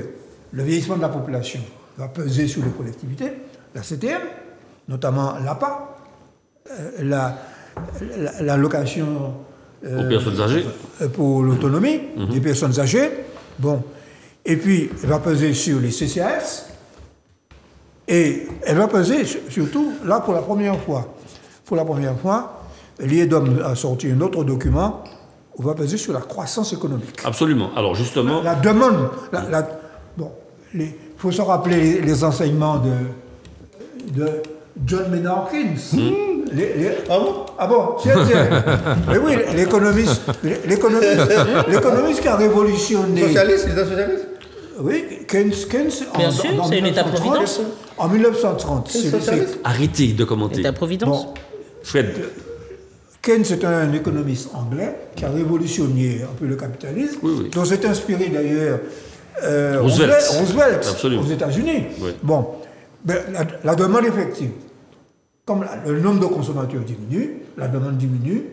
le vieillissement de la population va peser sur les collectivités, la CTM, notamment l'APA, l'allocation
aux personnes âgées.
Pour l'autonomie des personnes âgées. Bon. Et puis, elle va peser sur les CCAS. Et elle va peser surtout, là, pour la première fois, l'IEDOM a sorti un autre document où on va peser sur la croissance économique.
Absolument. Alors, justement...
La demande... bon, il faut se rappeler les enseignements de John Maynard Keynes. Ah bon tiens. Mais oui, l'économiste qui a révolutionné...
Socialiste, il est socialiste.
Oui, Keynes
bien sûr, c'est l'État-providence.
En 1930.
Arrêtez de commenter.
L'État-providence.
Bon,
Fred.
Keynes est un économiste anglais qui a révolutionné un peu le capitalisme, dont s'est inspiré d'ailleurs Roosevelt aux États-Unis.
Oui.
Bon, ben, la demande effective, comme le nombre de consommateurs diminue, la demande diminue,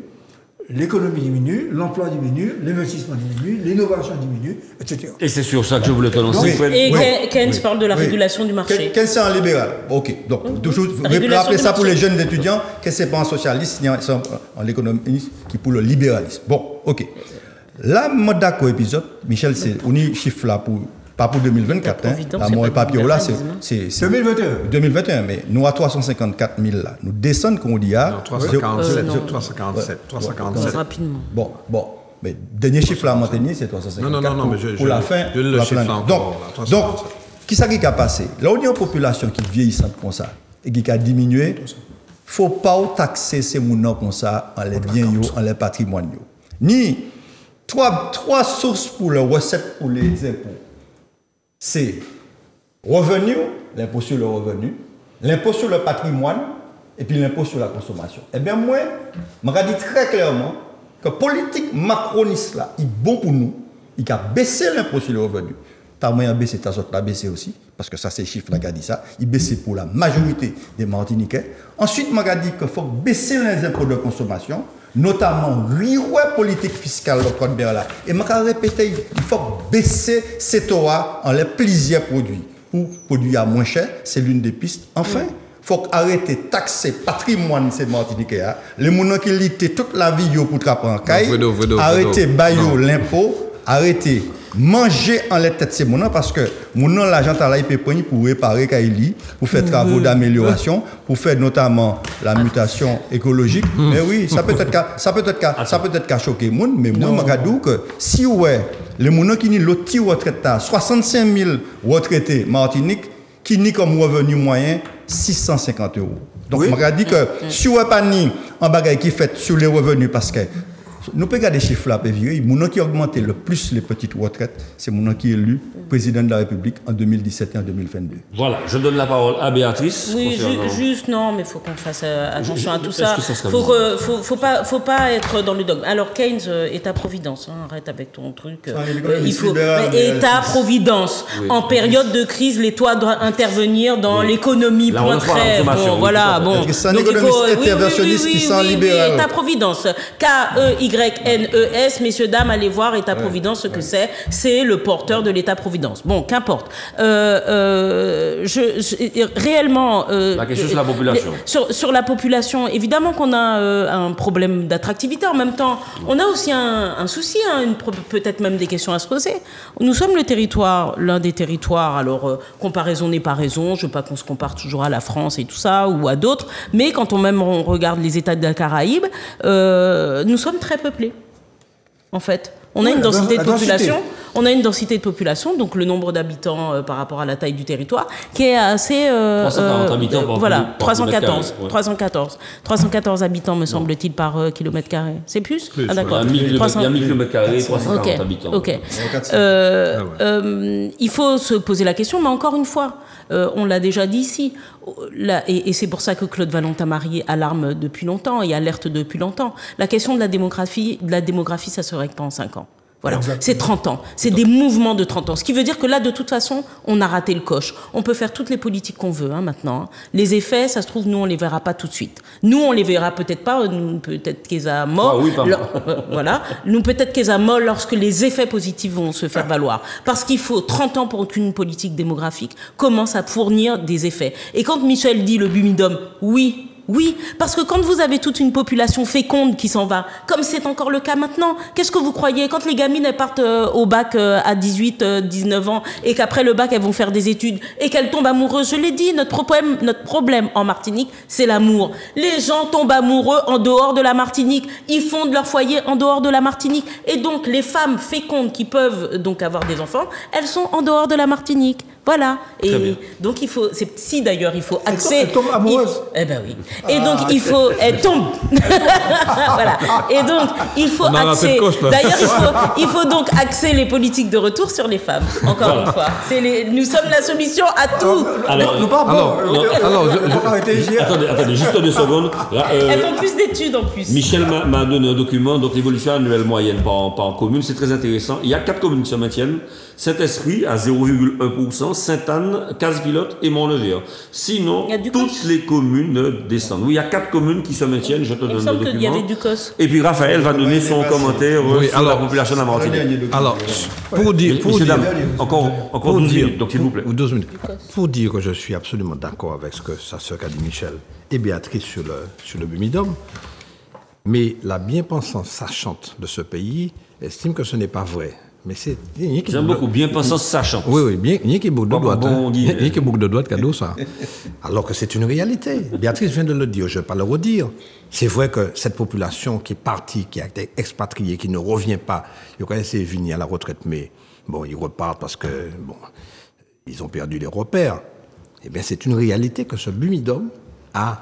l'économie diminue, l'emploi diminue, l'investissement diminue, l'innovation diminue, etc.
Et c'est sur ça que je voulais te lancer, Fred.
Et Keynes parle de la régulation du marché.
Keynes c'est un libéral. Ok. Donc, toujours, rappelez ça pour les jeunes étudiants, que ce n'est pas un socialiste, c'est un économiste qui pour le libéralisme. Bon, ok. Là, moi d'accord épisode, Michel, on y chiffre là pas pour 2024, à mon papier là, c'est 2021, mais nous à 354 000 là, nous descendons qu'on dit à
347.
Rapidement.
Bon, mais dernier chiffre là à maintenir, c'est 354
non, mais
pour la fin. Donc, qui ça qui a passé? Là, on a une population qui vieillit comme ça et qui a diminué. Il ne faut pas taxer ces gens comme ça en les biens, en les patrimoines. Ni trois sources pour les recettes pour les impôts. C'est revenu, l'impôt sur le revenu, l'impôt sur le patrimoine et puis l'impôt sur la consommation. Eh bien, moi, je dis très clairement que la politique macroniste là, il est bon pour nous. Il a baissé l'impôt sur le revenu. T'as moyen de baisser, t'as autres la baissé aussi, parce que ça, c'est les chiffres qui a dit ça. Il baisse pour la majorité des Martiniquais. Ensuite, je dis qu'il faut baisser les impôts de consommation, notamment la politique fiscale de Code Berla. Et je vais répéter, il faut baisser ces taux en les plusieurs produits. Pour produire à moins cher, c'est l'une des pistes. Enfin, il faut arrêter de taxer le patrimoine de ces Martiniquais. Les gens qui luttent toute la vie pour travailler en caille, arrêter de bailler l'impôt, arrêter manger en les têtes ces gens parce que l'argent là il peut prendre pour réparer Kaili, pour faire travaux d'amélioration, pour faire notamment la mutation écologique. Mais oui, ça peut être choquer les gens, mais moi je dis que si les gens qui ont le petit retraite 65 000 retraités Martinique qui ont comme revenu moyen 650 €. Donc je dis que si vous n'avez pas un bagage qui fait sur les revenus parce que nous pouvons regarder les chiffres là, les gens qui ont augmenté le plus les petites retraites, c'est les gens qui sont élus président de la République en 2017 et en 2022.
Voilà, je donne la parole à Béatrice.
Oui, juste, non, mais il faut qu'on fasse attention à tout ça. Faut pas être dans le dogme. Alors, Keynes, État-providence, arrête avec ton truc. Il faut État-providence. Oui. En période de crise, l'État doit intervenir dans l'économie, point très. Bon, voilà, bon.
C'est un économiste interventionniste qui sent libéral.
État-providence. K-E-Y-N-E-S, messieurs, dames, allez voir État-providence, ce que c'est. C'est le porteur de l'État-providence. Bon, qu'importe. Réellement...
la question sur la population.
Sur la population, évidemment qu'on a un problème d'attractivité. En même temps, on a aussi un souci, peut-être même des questions à se poser. Nous sommes l'un des territoires, alors comparaison n'est pas raison, je ne veux pas qu'on se compare toujours à la France et tout ça, ou à d'autres, mais quand on regarde les États de la Caraïbe, nous sommes très peuplés, en fait. On a une densité de population. On a une densité de population, donc le nombre d'habitants par rapport à la taille du territoire, qui est assez...
340 habitants par
314 habitants, me semble-t-il, par kilomètre carré. C'est plus ah, d'accord.
Il y a 1000 km, 340 habitants.
Ok. Il faut se poser la question, mais encore une fois, on l'a déjà dit ici, et c'est pour ça que Claude Valentin-Marie alarme depuis longtemps et alerte depuis longtemps. La question de la démographie, ça se règle pas en 5 ans. Voilà, c'est 30 ans. C'est des mouvements de 30 ans. Ce qui veut dire que là, de toute façon, on a raté le coche. On peut faire toutes les politiques qu'on veut maintenant. Les effets, ça se trouve, nous, on les verra pas tout de suite. Nous, on les verra peut-être pas. Peut-être qu'ils a mort. Voilà. Nous, peut-être qu'ils a mort lorsque les effets positifs vont se faire valoir. Parce qu'il faut 30 ans pour qu'une politique démographique commence à fournir des effets. Et quand Michel dit le bumidum, oui, parce que quand vous avez toute une population féconde qui s'en va, comme c'est encore le cas maintenant, qu'est-ce que vous croyez? Quand les gamines, elles partent au bac à 18, 19 ans, et qu'après le bac, elles vont faire des études, et qu'elles tombent amoureuses, je l'ai dit, notre problème en Martinique, c'est l'amour. Les gens tombent amoureux en dehors de la Martinique, ils fondent leur foyer en dehors de la Martinique, et donc les femmes fécondes qui peuvent donc avoir des enfants, elles sont en dehors de la Martinique. Voilà. Et donc il faut, d'ailleurs il faut axer.
Elle tombe amoureuse.
Eh ben oui. Et donc il faut, elle tombe. Voilà. Et donc il faut axer. D'ailleurs il faut donc axer les politiques de retour sur les femmes. Encore une fois, nous sommes la solution à tout.
Attendez, juste 2 secondes. Là,
elles font plus d'études en plus.
Michel m'a donné un document, donc l'évolution annuelle moyenne par commune, c'est très intéressant. Il y a 4 communes qui se maintiennent. Saint-Esprit à 0,1%, Sainte-Anne, Casse-Pilote et Mont-Levier. Sinon, toutes les communes descendent. Oui, il y a 4 communes qui se maintiennent, je te donne le document. Il me semble qu'il y avait du COS. Et puis Raphaël va donner son commentaire sur la population de la Martinique.
Alors, pour dire...
Encore 12 minutes, donc s'il vous plaît.
12 minutes. Pour dire que je suis absolument d'accord avec ce que sa sœur a dit Michel et Béatrice sur le bumidum, mais la bien-pensance sachante de ce pays estime que ce n'est pas vrai. Mais c'est...
J'aime beaucoup bien-pensance sachante.
Oui, bien, il y a qui boucle de droite. Il y a qui boucle de droite, cadeau ça. Alors que c'est une réalité. Béatrice vient de le dire, je ne vais pas le redire. C'est vrai que cette population qui est partie, qui a été expatriée, qui ne revient pas, ils ont essayé de venir à la retraite, mais bon, ils repartent parce que, bon, ils ont perdu les repères. Eh bien, c'est une réalité que ce bumidum a,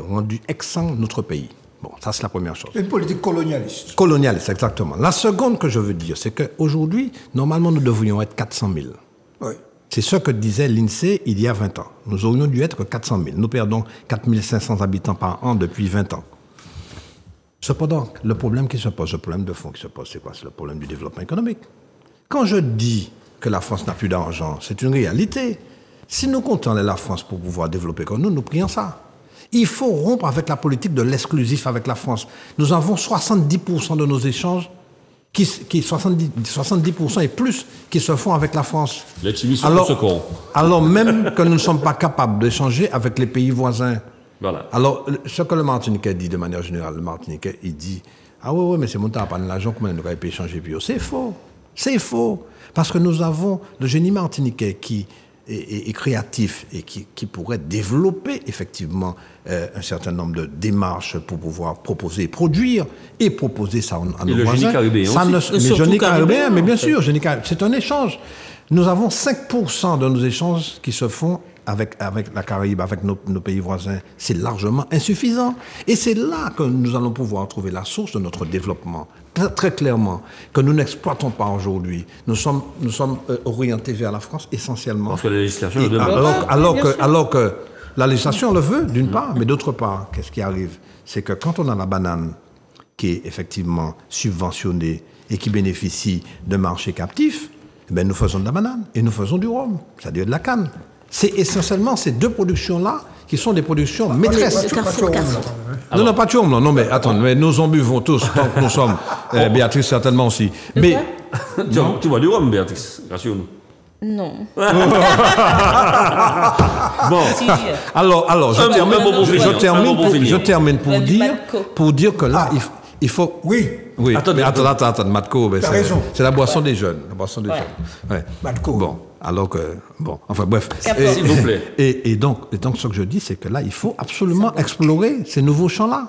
rendu exsangue notre pays. Bon, ça c'est la première chose.
Une politique colonialiste.
Colonialiste, exactement. La seconde que je veux dire, c'est qu'aujourd'hui, normalement, nous devrions être 400 000.
Oui.
C'est ce que disait l'INSEE il y a 20 ans. Nous aurions dû être 400 000. Nous perdons 4 500 habitants par an depuis 20 ans. Cependant, le problème qui se pose, le problème de fond qui se pose, c'est quoi? C'est le problème du développement économique. Quand je dis que la France n'a plus d'argent, c'est une réalité. Si nous comptons la France pour pouvoir développer comme nous prions ça. Il faut rompre avec la politique de l'exclusif avec la France. Nous avons 70% de nos échanges, 70% et plus, qui se font avec la France. Alors même que nous ne sommes pas capables d'échanger avec les pays voisins.
Voilà.
Alors, ce que le Martiniquais dit de manière générale, le Martiniquais, il dit « Ah oui, mais c'est mon temps à parler de l'argent, comment nous avons pu échanger ?» C'est faux. C'est faux. Parce que nous avons le génie martiniquais qui est créatif et qui pourrait développer effectivement un certain nombre de démarches pour pouvoir proposer, produire et proposer ça à nos voisins.
Le génie caribéen aussi.
Le génie caribéen, mais bien sûr, c'est un échange. Nous avons 5% de nos échanges qui se font avec la Caraïbe, avec nos pays voisins. C'est largement insuffisant. Et c'est là que nous allons pouvoir trouver la source de notre développement. Très clairement, que nous n'exploitons pas aujourd'hui. Nous sommes orientés vers la France essentiellement.
Parce que la législation le demande.
Alors que la législation le veut, d'une part, mais d'autre part, qu'est-ce qui arrive? C'est que quand on a la banane qui est effectivement subventionnée et qui bénéficie de marchés captifs, ben nous faisons de la banane et nous faisons du rhum, c'est-à-dire de la canne. C'est essentiellement ces deux productions-là qui sont des productions maîtresses. Non, pas de chum, non, mais attends, mais nous en buvons tous, tant que nous sommes. Béatrice, certainement aussi. Mais
tu vois du rhum, Béatrice, rassure-nous.
Non.
Bon, alors, je termine pour dire que là, il faut.
Oui.
Attends, Matko, c'est la boisson des jeunes. Ouais.
Matko.
Enfin bref.
S'il vous plaît.
Et donc, ce que je dis, c'est que là, il faut absolument explorer ces nouveaux champs-là.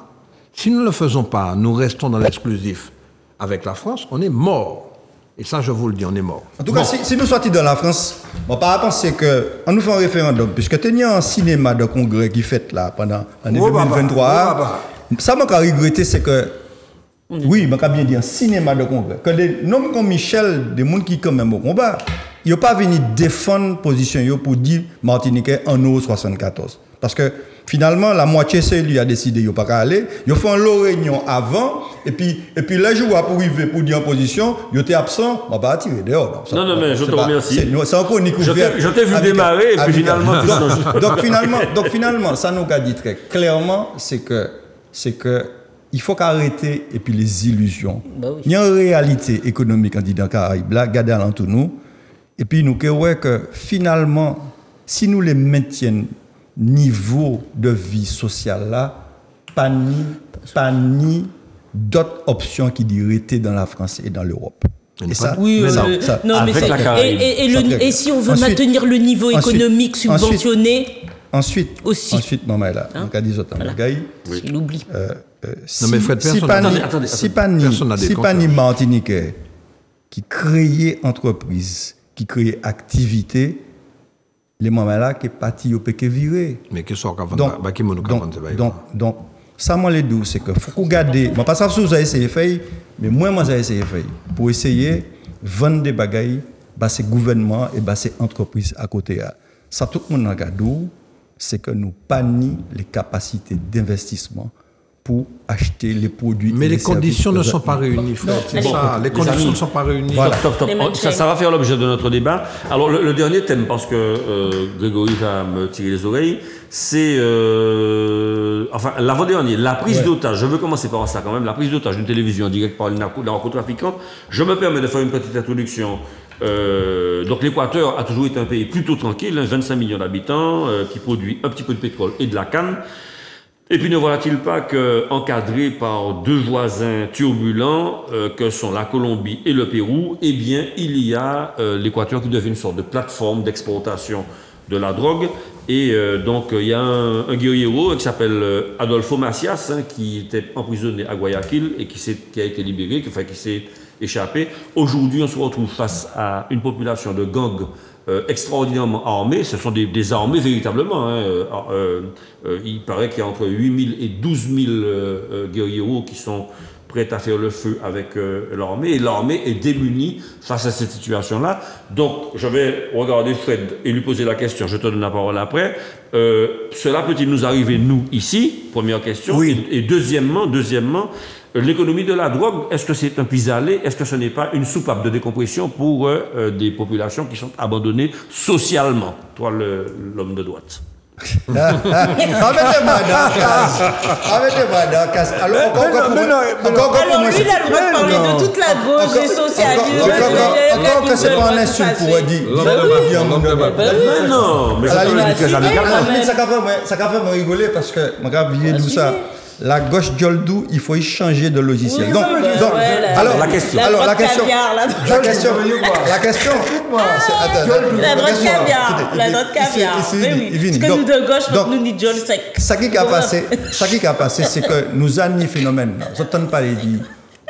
Si nous ne le faisons pas, nous restons dans l'exclusif avec la France, on est mort. Et ça, je vous le dis, on est mort.
En tout cas, si nous sortons de la France, par rapport, c'est qu'on nous fait un référendum, puisque il y a un cinéma de congrès qui fait là pendant l'année 2023. Ça, moi, je regretter, c'est que, oui, je bien dire, un cinéma de congrès, que des noms comme Michel, des gens qui quand même au combat, Ils n'ont pas venu défendre position yo pour dire Martiniquais en euro 74. Parce que finalement, la moitié c'est lui a décidé de pas aller. Ils font une réunion avant, et puis les joueurs pour arriver pour dire en position, ils étaient absents, on va pas tirer dehors.
Non, mais je te remercie.
C'est encore une couverte.
Je t'ai vu démarrer, et puis finalement, tout change.
Donc finalement, ça nous a dit très clairement, c'est que il faut qu'arrêter et puis les illusions.
Bah oui.
Il y a une réalité économique en disant Caraïbes là, regardez alentour nous, et puis nous voyons que finalement, si nous les maintenons niveau de vie sociale là, pas ni d'autres options qui diraient dans la France et dans l'Europe. Et ça,
oui, non, mais
avec la Caraïbe.
et si on veut maintenir le niveau économique subventionné,
ensuite, maman là,
hein?
on a dit autant
il oublie.
Non, mais Fred,
si pas ni Martiniquais qui créait entreprise, qui créait activité, les moments là qui est parti au péché viré.
Mais que soit
donc ça moi les doux c'est que faut qu'on garde, moi pas ça si vous avez essayé faire, mais moi j'ai essayé faire pour essayer vendre des bagailles, bah c'est gouvernement et bah c'est entreprise à côté là. Ça tout le monde regarde, c'est que nous panions les capacités d'investissement pour acheter les produits.
Mais les conditions ne sont pas réunies, Fred. C'est ça, les conditions ne sont pas réunies.
Voilà. Stop. Ça va faire l'objet de notre débat. Alors, le dernier thème, parce que Grégory va me tirer les oreilles, c'est... enfin, l'avant-dernier, la prise d'otage. Je veux commencer par ça quand même. La prise d'otage d'une télévision en direct par les narcotrafiquants. Je me permets de faire une petite introduction. Donc l'Équateur a toujours été un pays plutôt tranquille, 25 millions d'habitants, qui produit un petit peu de pétrole et de la canne. Et puis ne voilà-t-il pas qu'encadré par deux voisins turbulents que sont la Colombie et le Pérou, eh bien il y a l'Équateur qui devient une sorte de plateforme d'exportation de la drogue. Et donc il y a un guerriero qui s'appelle Adolfo Macias, qui était emprisonné à Guayaquil et qui a été libéré, qui s'est échappé. Aujourd'hui, on se retrouve face à une population de gangs extraordinairement armés. Ce sont des armées véritablement. Il paraît qu'il y a entre 8 000 et 12 000 guerrieros qui sont prêts à faire le feu avec l'armée. Et l'armée est démunie face à cette situation-là. Donc, je vais regarder Fred et lui poser la question. Je te donne la parole après. Cela peut-il nous arriver, nous, ici? Première question.
Oui.
Et deuxièmement, l'économie de la drogue, est-ce que c'est un pis-aller? Est-ce que ce n'est pas une soupape de décompression pour des populations qui sont abandonnées socialement? Toi, l'homme de droite.
Arrêtez-moi dans casse. Alors,
lui, il a le droit de parler de toute la gauche et socialiste.
Encore que c'est pas un insulte pour dire.
Mais non, mais
à la limite, ça va faire me rigoler parce que, regarde, d'où ça. La gauche Djoldou, il faut y changer de logiciel.
Oui,
donc,
alors la question.
La question,
la droite caviar. La droite caviar. Parce que nous de gauche, nous ni John sec.
Ça qui a passé, c'est que nous avons un phénomène. Vous entendez parler de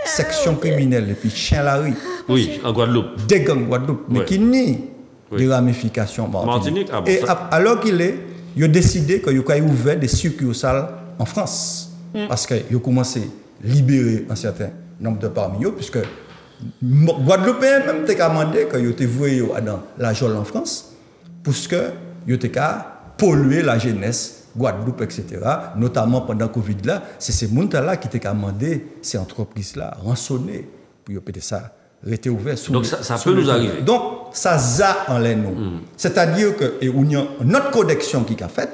section criminelle et puis chien la rue.
Oui, en Guadeloupe.
Des gangs Guadeloupe, mais qui nient des ramifications Martinique. Et alors qu'il a décidé qu'il y a ouvert des succursales en France. Parce qu'ils ont commencé à libérer un certain nombre de parmi eux, puisque Guadeloupéens même t'ont demandé qu'ils étaient voués dans la Jole en France, puisque ils étaient polluer la jeunesse, Guadeloupe, etc. Notamment pendant le Covid là, c'est ces gens-là qui t'ont demandé ces entreprises-là rançonner pour peut-être ça rester ouvert.
Donc ça peut nous arriver.
Donc ça a en l'air nous. C'est-à-dire que notre connexion qui a fait,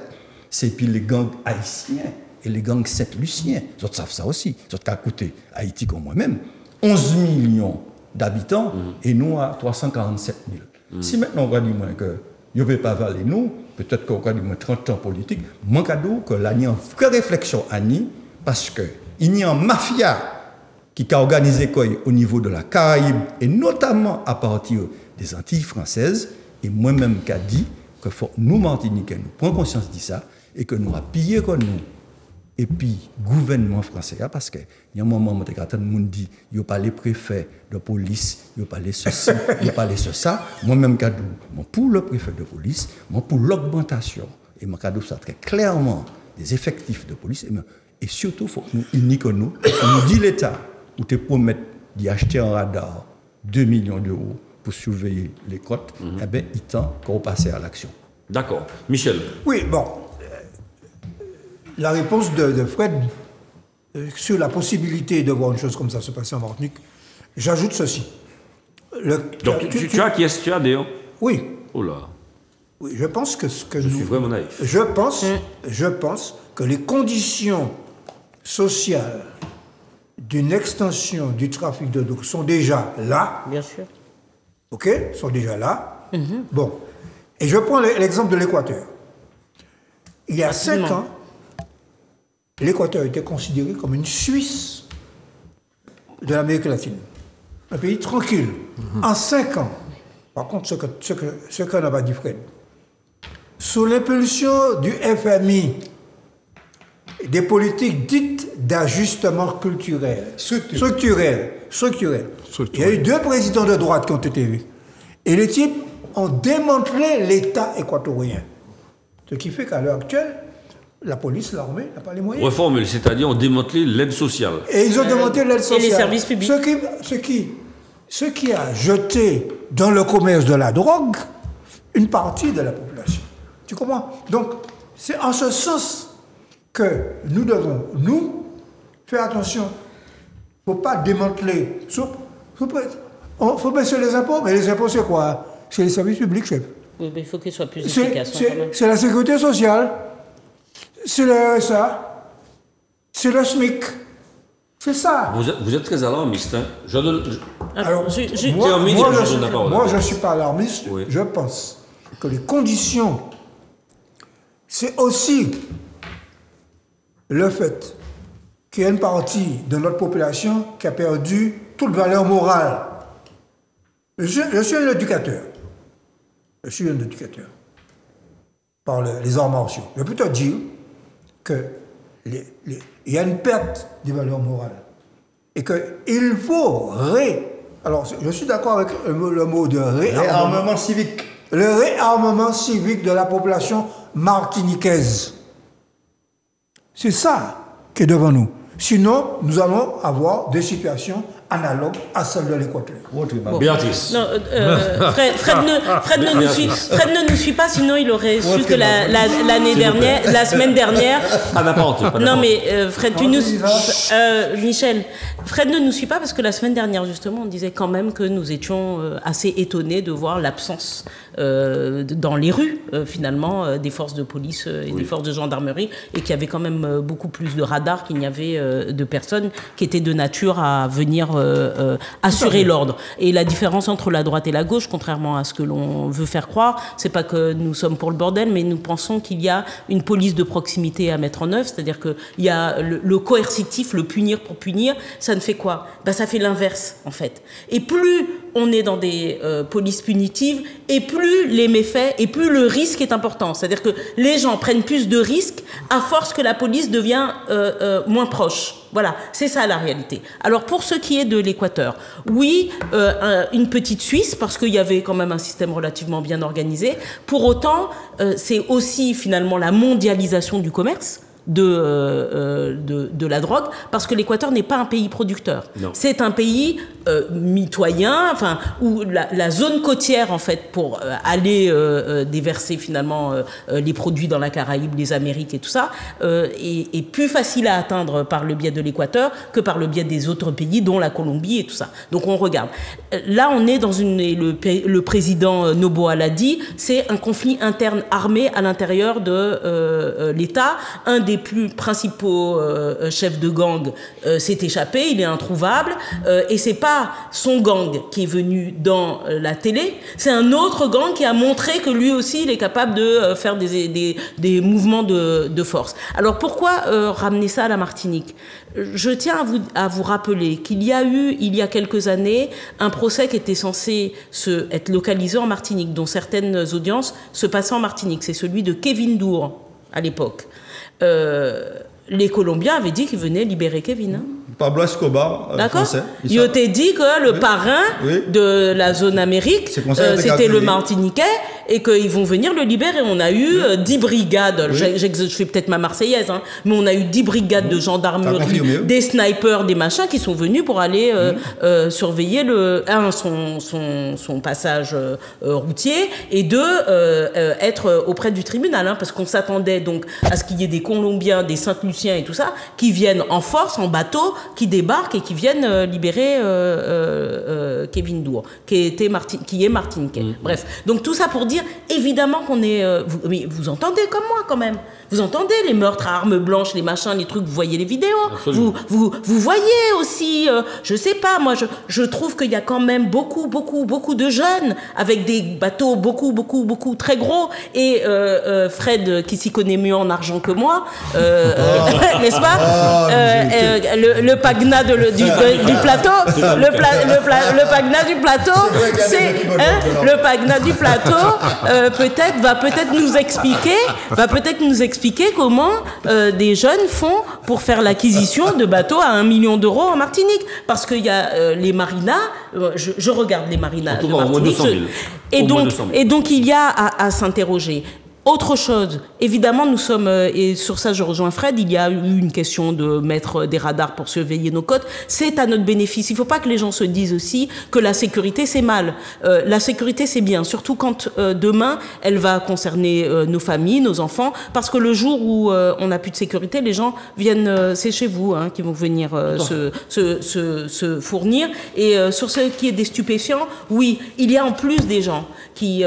c'est puis les gangs haïtiens. Et les gangs Saint-Luciens, ils savent ça aussi. Ils ont coûté Haïti comme moi-même 11 millions d'habitants et nous à 347 000. Si maintenant on va dire que ne peut pas valer nous, peut-être qu'on va dire 30 ans politique, moi cadeau que là il y a une vraie réflexion à Ni parce que il y a une mafia qui a organisé au niveau de la Caraïbe et notamment à partir des Antilles françaises et moi-même qui a dit que faut nous Martiniquais nous prendre conscience de ça et que nous avons pillé comme nous. Et puis, gouvernement français, parce qu'il y a un moment où tout le monde dit il n'y a pas les préfets de police, il n'y a pas les ceci, il n'y a pas les ça. Moi-même, pour le préfet de police, pour l'augmentation, et je ça très clairement des effectifs de police, et surtout, il faut que nous unions nous dit l'État, où tu promettes d'y acheter un radar 2 millions d'euros, pour surveiller les côtes, eh bien, il tend qu'on passe à l'action.
D'accord. Michel.
Oui, bon. La réponse de Fred sur la possibilité de voir une chose comme ça se passer en Martinique, j'ajoute ceci.
Donc, tu as qui est-ce que tu as, Déo?
Oui.
Oh là.
Oui, je pense que ce que
Je suis vraiment naïf.
Je pense que les conditions sociales d'une extension du trafic de drogue sont déjà là.
Bien sûr.
OK? Sont déjà là. Bon. Et je prends l'exemple de l'Équateur. Il y a 5 ans, l'Équateur était considéré comme une Suisse de l'Amérique latine. Un pays tranquille. En 5 ans, par contre, ce qu'on n'a pas dit Fred, sous l'impulsion du FMI, des politiques dites d'ajustement culturel, structurel. Il y a eu 2 présidents de droite qui ont été élus. Et les types ont démantelé l'État équatorien. Ce qui fait qu'à l'heure actuelle, la police, l'armée n'a pas les moyens.
Reformule, c'est-à-dire on démantelé l'aide sociale.
Et ils ont démantelé l'aide sociale.
Et les services publics.
Ce qui a jeté dans le commerce de la drogue une partie de la population. Tu comprends? Donc, c'est en ce sens que nous devons, faire attention. Il ne faut pas démanteler. Il faut baisser les impôts, mais les impôts, c'est quoi? C'est les services publics, chef.
Oui, mais il faut qu'ils soient plus efficaces.
C'est la sécurité sociale, c'est le RSA, c'est le SMIC. C'est ça.
Vous êtes très alarmiste. Hein.
Alors, moi, je ne suis pas alarmiste. Oui. Je pense que les conditions, c'est aussi le fait qu'il y a une partie de notre population qui a perdu toute valeur morale. Je suis un éducateur. Par les arts martiaux. Je peux te dire qu'il y a une perte des valeurs morales. Et qu'il faut Alors, je suis d'accord avec le mot de
réarmement civique.
Le réarmement civique de la population martiniquaise. C'est ça qui est devant nous. Sinon, nous allons avoir des situations analogues à celles de l'Équateur.
Bon. Béatrice.
Non, Fred ne nous suit pas, sinon il aurait su que l'année dernière, la semaine dernière. Non mais Fred, Michel, Fred ne nous suit pas parce que la semaine dernière justement, on disait quand même que nous étions assez étonnés de voir l'absence dans les rues finalement des forces de police et des forces de gendarmerie, et qu'il y avait quand même beaucoup plus de radars qu'il n'y avait de personnes qui étaient de nature à venir assurer l'ordre. Et la différence entre la droite et la gauche, contrairement à ce que l'on veut faire croire, c'est pas que nous sommes pour le bordel, mais nous pensons qu'il y a une police de proximité à mettre en œuvre, c'est-à-dire qu'il y a le coercitif, le punir pour punir, ça ne fait quoi? Ça fait l'inverse en fait. Et plus on est dans des polices punitives, et plus les méfaits, et plus le risque est important. C'est-à-dire que les gens prennent plus de risques à force que la police devient moins proche. Voilà, c'est ça la réalité. Alors pour ce qui est de l'Équateur, oui, une petite Suisse, parce qu'il y avait quand même un système relativement bien organisé. Pour autant, c'est aussi finalement la mondialisation du commerce de la drogue, parce que l'Équateur n'est pas un pays producteur. Non. C'est un pays mitoyen, enfin, où la zone côtière, en fait, pour aller déverser finalement les produits dans la Caraïbe, les Amériques et tout ça, est plus facile à atteindre par le biais de l'Équateur que par le biais des autres pays, dont la Colombie et tout ça. Donc on regarde. Là, on est dans le président Noboa l'a dit, c'est un conflit interne armé à l'intérieur de l'État. Un des plus principaux chefs de gang s'est échappé, il est introuvable, et c'est pas son gang qui est venu dans la télé, c'est un autre gang qui a montré que lui aussi il est capable de faire des mouvements de force. Alors pourquoi ramener ça à la Martinique? Je tiens à vous rappeler qu'il y a eu, il y a quelques années, un procès qui était censé être localisé en Martinique, dont certaines audiences se passaient en Martinique. C'est celui de Kevin Dour, à l'époque. Les Colombiens avaient dit qu'ils venaient libérer Kevin. Hein.
Pablo Escobar,
d'accord.
français.
Il t'a dit que le parrain de la zone Amérique, c'était le Martiniquais, et qu'ils vont venir le libérer. On a eu 10 brigades, je fais peut-être ma Marseillaise, hein, mais on a eu 10 brigades de gendarmerie, des snipers, des machins qui sont venus pour aller surveiller son passage routier, et être auprès du tribunal, hein, parce qu'on s'attendait donc à ce qu'il y ait des Colombiens, des Saint-Luciens et tout ça, qui viennent en force, en bateau, qui débarquent et qui viennent libérer Kevin Dour, qui est martiniquais. Bref, donc tout ça pour dire, évidemment qu'on est... mais vous entendez comme moi quand même. Vous entendez les meurtres à armes blanches, les machins, les trucs, vous voyez les vidéos. Vous voyez aussi, je sais pas, moi je trouve qu'il y a quand même beaucoup de jeunes avec des bateaux beaucoup très gros, et Fred qui s'y connaît mieux en argent que moi, n'est-ce pas, le pagna du plateau, le pagna du plateau, c'est le pagna du plateau va peut-être nous expliquer comment des jeunes font pour faire l'acquisition de bateaux à 1 million d'euros en Martinique, parce qu'il y a les marinas, je regarde les marinas de Martinique, et donc il y a à s'interroger. Autre chose, évidemment, nous sommes, et sur ça je rejoins Fred, il y a eu une question de mettre des radars pour surveiller nos côtes. C'est à notre bénéfice. Il ne faut pas que les gens se disent aussi que la sécurité c'est mal. La sécurité c'est bien, surtout quand demain elle va concerner nos familles, nos enfants, parce que le jour où on n'a plus de sécurité, les gens viennent, c'est chez vous qui vont venir se fournir. Et sur ce qui est des stupéfiants, oui, il y a en plus des gens qui,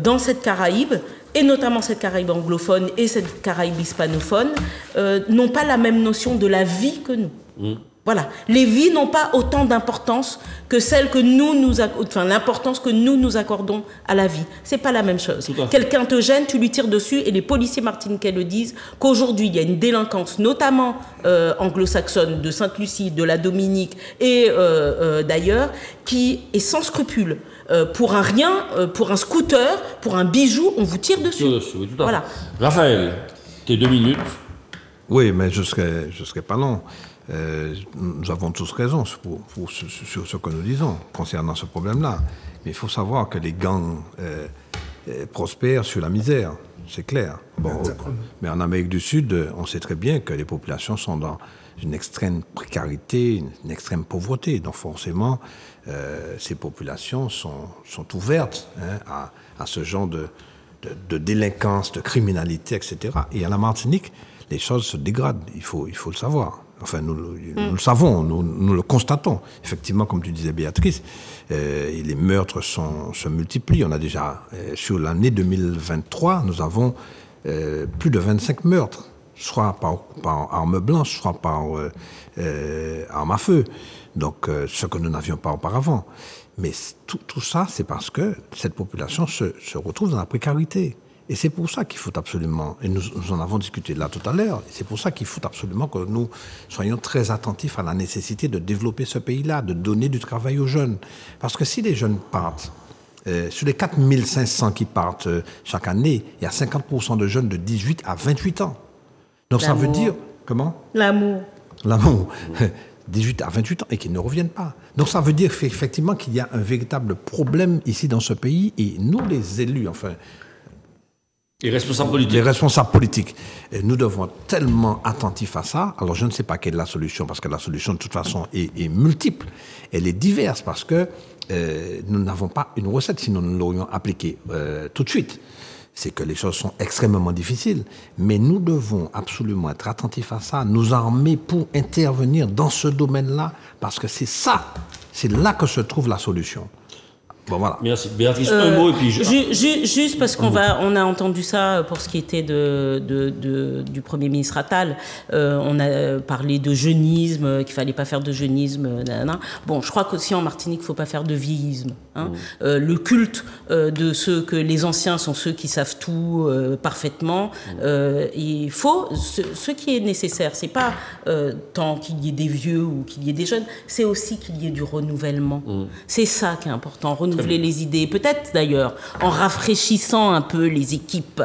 dans cette Caraïbe, et notamment cette Caraïbe anglophone et cette Caraïbe hispanophone, n'ont pas la même notion de la vie que nous. Voilà. Les vies n'ont pas autant d'importance que celle que l'importance que nous accordons à la vie. C'est pas la même chose. Quelqu'un te gêne, tu lui tires dessus, et les policiers martiniquais le disent, qu'aujourd'hui, il y a une délinquance, notamment anglo-saxonne, de Sainte-Lucie, de la Dominique et d'ailleurs, qui est sans scrupule. Pour un rien, pour un scooter, pour un bijou, on vous tire dessus.
Oui, tout à fait. Raphaël, tes 2 minutes.
Oui, mais je serai pas long. Nous avons tous raison sur ce que nous disons concernant ce problème-là. Mais il faut savoir que les gangs prospèrent sur la misère, c'est clair. Bon, mais en Amérique du Sud, on sait très bien que les populations sont dans une extrême précarité, une extrême pauvreté. Donc forcément, ces populations sont ouvertes à ce genre de délinquance, de criminalité, etc. Et à la Martinique, les choses se dégradent, il faut le savoir. Enfin, nous le savons, nous le constatons. Effectivement, comme tu disais, Béatrice, les meurtres se multiplient. On a déjà, sur l'année 2023, nous avons plus de 25 meurtres, soit par arme blanche, soit par arme à feu. Donc, ce que nous n'avions pas auparavant. Mais tout ça, c'est parce que cette population se retrouve dans la précarité. Et c'est pour ça qu'il faut absolument, et nous en avons discuté là tout à l'heure, c'est pour ça qu'il faut absolument que nous soyons très attentifs à la nécessité de développer ce pays-là, de donner du travail aux jeunes. Parce que si les jeunes partent, sur les 4500 qui partent chaque année, il y a 50% de jeunes de 18 à 28 ans. Donc ça veut dire... Comment ?
L'amour.
18 à 28 ans, et qu'ils ne reviennent pas. Donc ça veut dire effectivement qu'il y a un véritable problème ici dans ce pays, et nous les élus, enfin...
Les responsables politiques.
Les responsables politiques. Et nous devons être tellement attentifs à ça. Alors je ne sais pas quelle est la solution, parce que la solution de toute façon est multiple. Elle est diverse, parce que nous n'avons pas une recette, sinon nous l'aurions appliquée tout de suite. C'est que les choses sont extrêmement difficiles. Mais nous devons absolument être attentifs à ça, nous armer pour intervenir dans ce domaine-là, parce que c'est là que se trouve la solution. Bon, voilà.
Merci. Béatrice, un mot et puis...
Juste parce on a entendu ça pour ce qui était du Premier ministre Attal. On a parlé de jeunisme, qu'il fallait pas faire de jeunisme. Bon, je crois qu'aussi en Martinique, il faut pas faire de vieillisme. Le culte de ceux que les anciens sont ceux qui savent tout parfaitement. Il faut... Ce qui est nécessaire, c'est pas tant qu'il y ait des vieux ou qu'il y ait des jeunes, c'est aussi qu'il y ait du renouvellement. C'est ça qui est important, renouveler les idées, peut-être d'ailleurs en rafraîchissant un peu les équipes,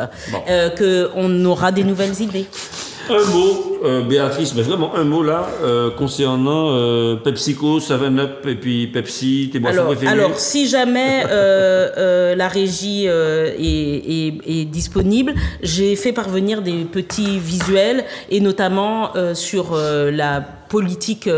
qu'on aura des nouvelles idées.
Un mot, Béatrice, mais vraiment un mot là concernant PepsiCo, 7-Up et puis Pepsi, tes boissons préférées.
Alors, si jamais la régie est disponible, j'ai fait parvenir des petits visuels et notamment sur la politique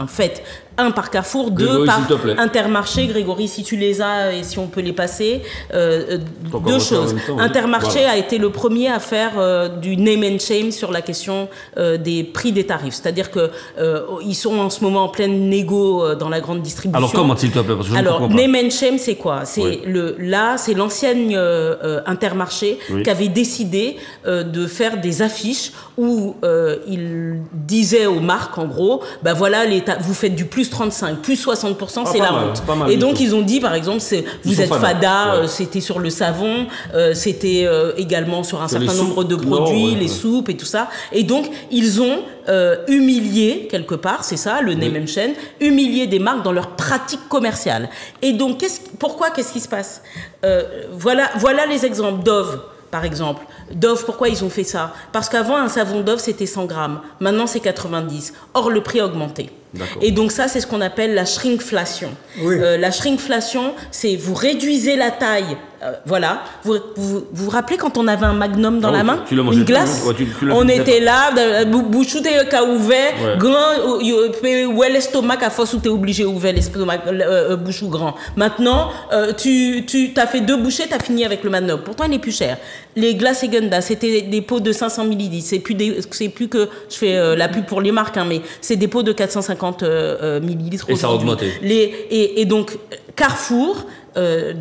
faite. Un par Carrefour,
Grégory,
deux par
Intermarché.
Grégory, si tu les as et si on peut les passer. Deux choses. Intermarché a été le premier à faire du name and shame sur la question des prix des tarifs. C'est-à-dire qu'ils sont en ce moment en pleine négo dans la grande distribution.
Alors comment, s'il te plaît, parce que je ne comprends pas.
Name and shame, c'est quoi? C'est c'est l'ancienne Intermarché qui avait décidé de faire des affiches où il disait aux marques, en gros, bah voilà, vous faites du plus 35, plus 60%, c'est la honte. Et donc, ils ont dit, par exemple, vous êtes fada, c'était sur le savon, c'était également sur un certain nombre de produits, les soupes et tout ça. Et donc, ils ont humilié, quelque part, c'est ça, le name and shame, humilié des marques dans leur pratique commerciale. Et donc, qu'est-ce qui se passe? Voilà les exemples. Dove, par exemple. Dove, pourquoi ils ont fait ça? Parce qu'avant, un savon Dove, c'était 100 grammes. Maintenant, c'est 90. Or, le prix a augmenté. Et donc ça, c'est ce qu'on appelle la shrinkflation.
Oui.
La shrinkflation, c'est vous réduisez la taille. Voilà. Vous rappelez quand on avait un Magnum dans la main, une glace, on était là, bouchou t'es qu'à ouvert, grand, où est l'estomac à force où t'es obligé d'ouvrir l'estomac, bouchou grand. Maintenant, tu t'as fait 2 bouchées, t'as fini avec le Magnum. Pourtant, il est plus cher. Les glaces Egenda, c'était des pots de 500 millilitres. C'est plus que je fais la pub pour les marques, hein, mais c'est des pots de 450 millilitres.
Et ça a augmenté.
Et donc, Carrefour,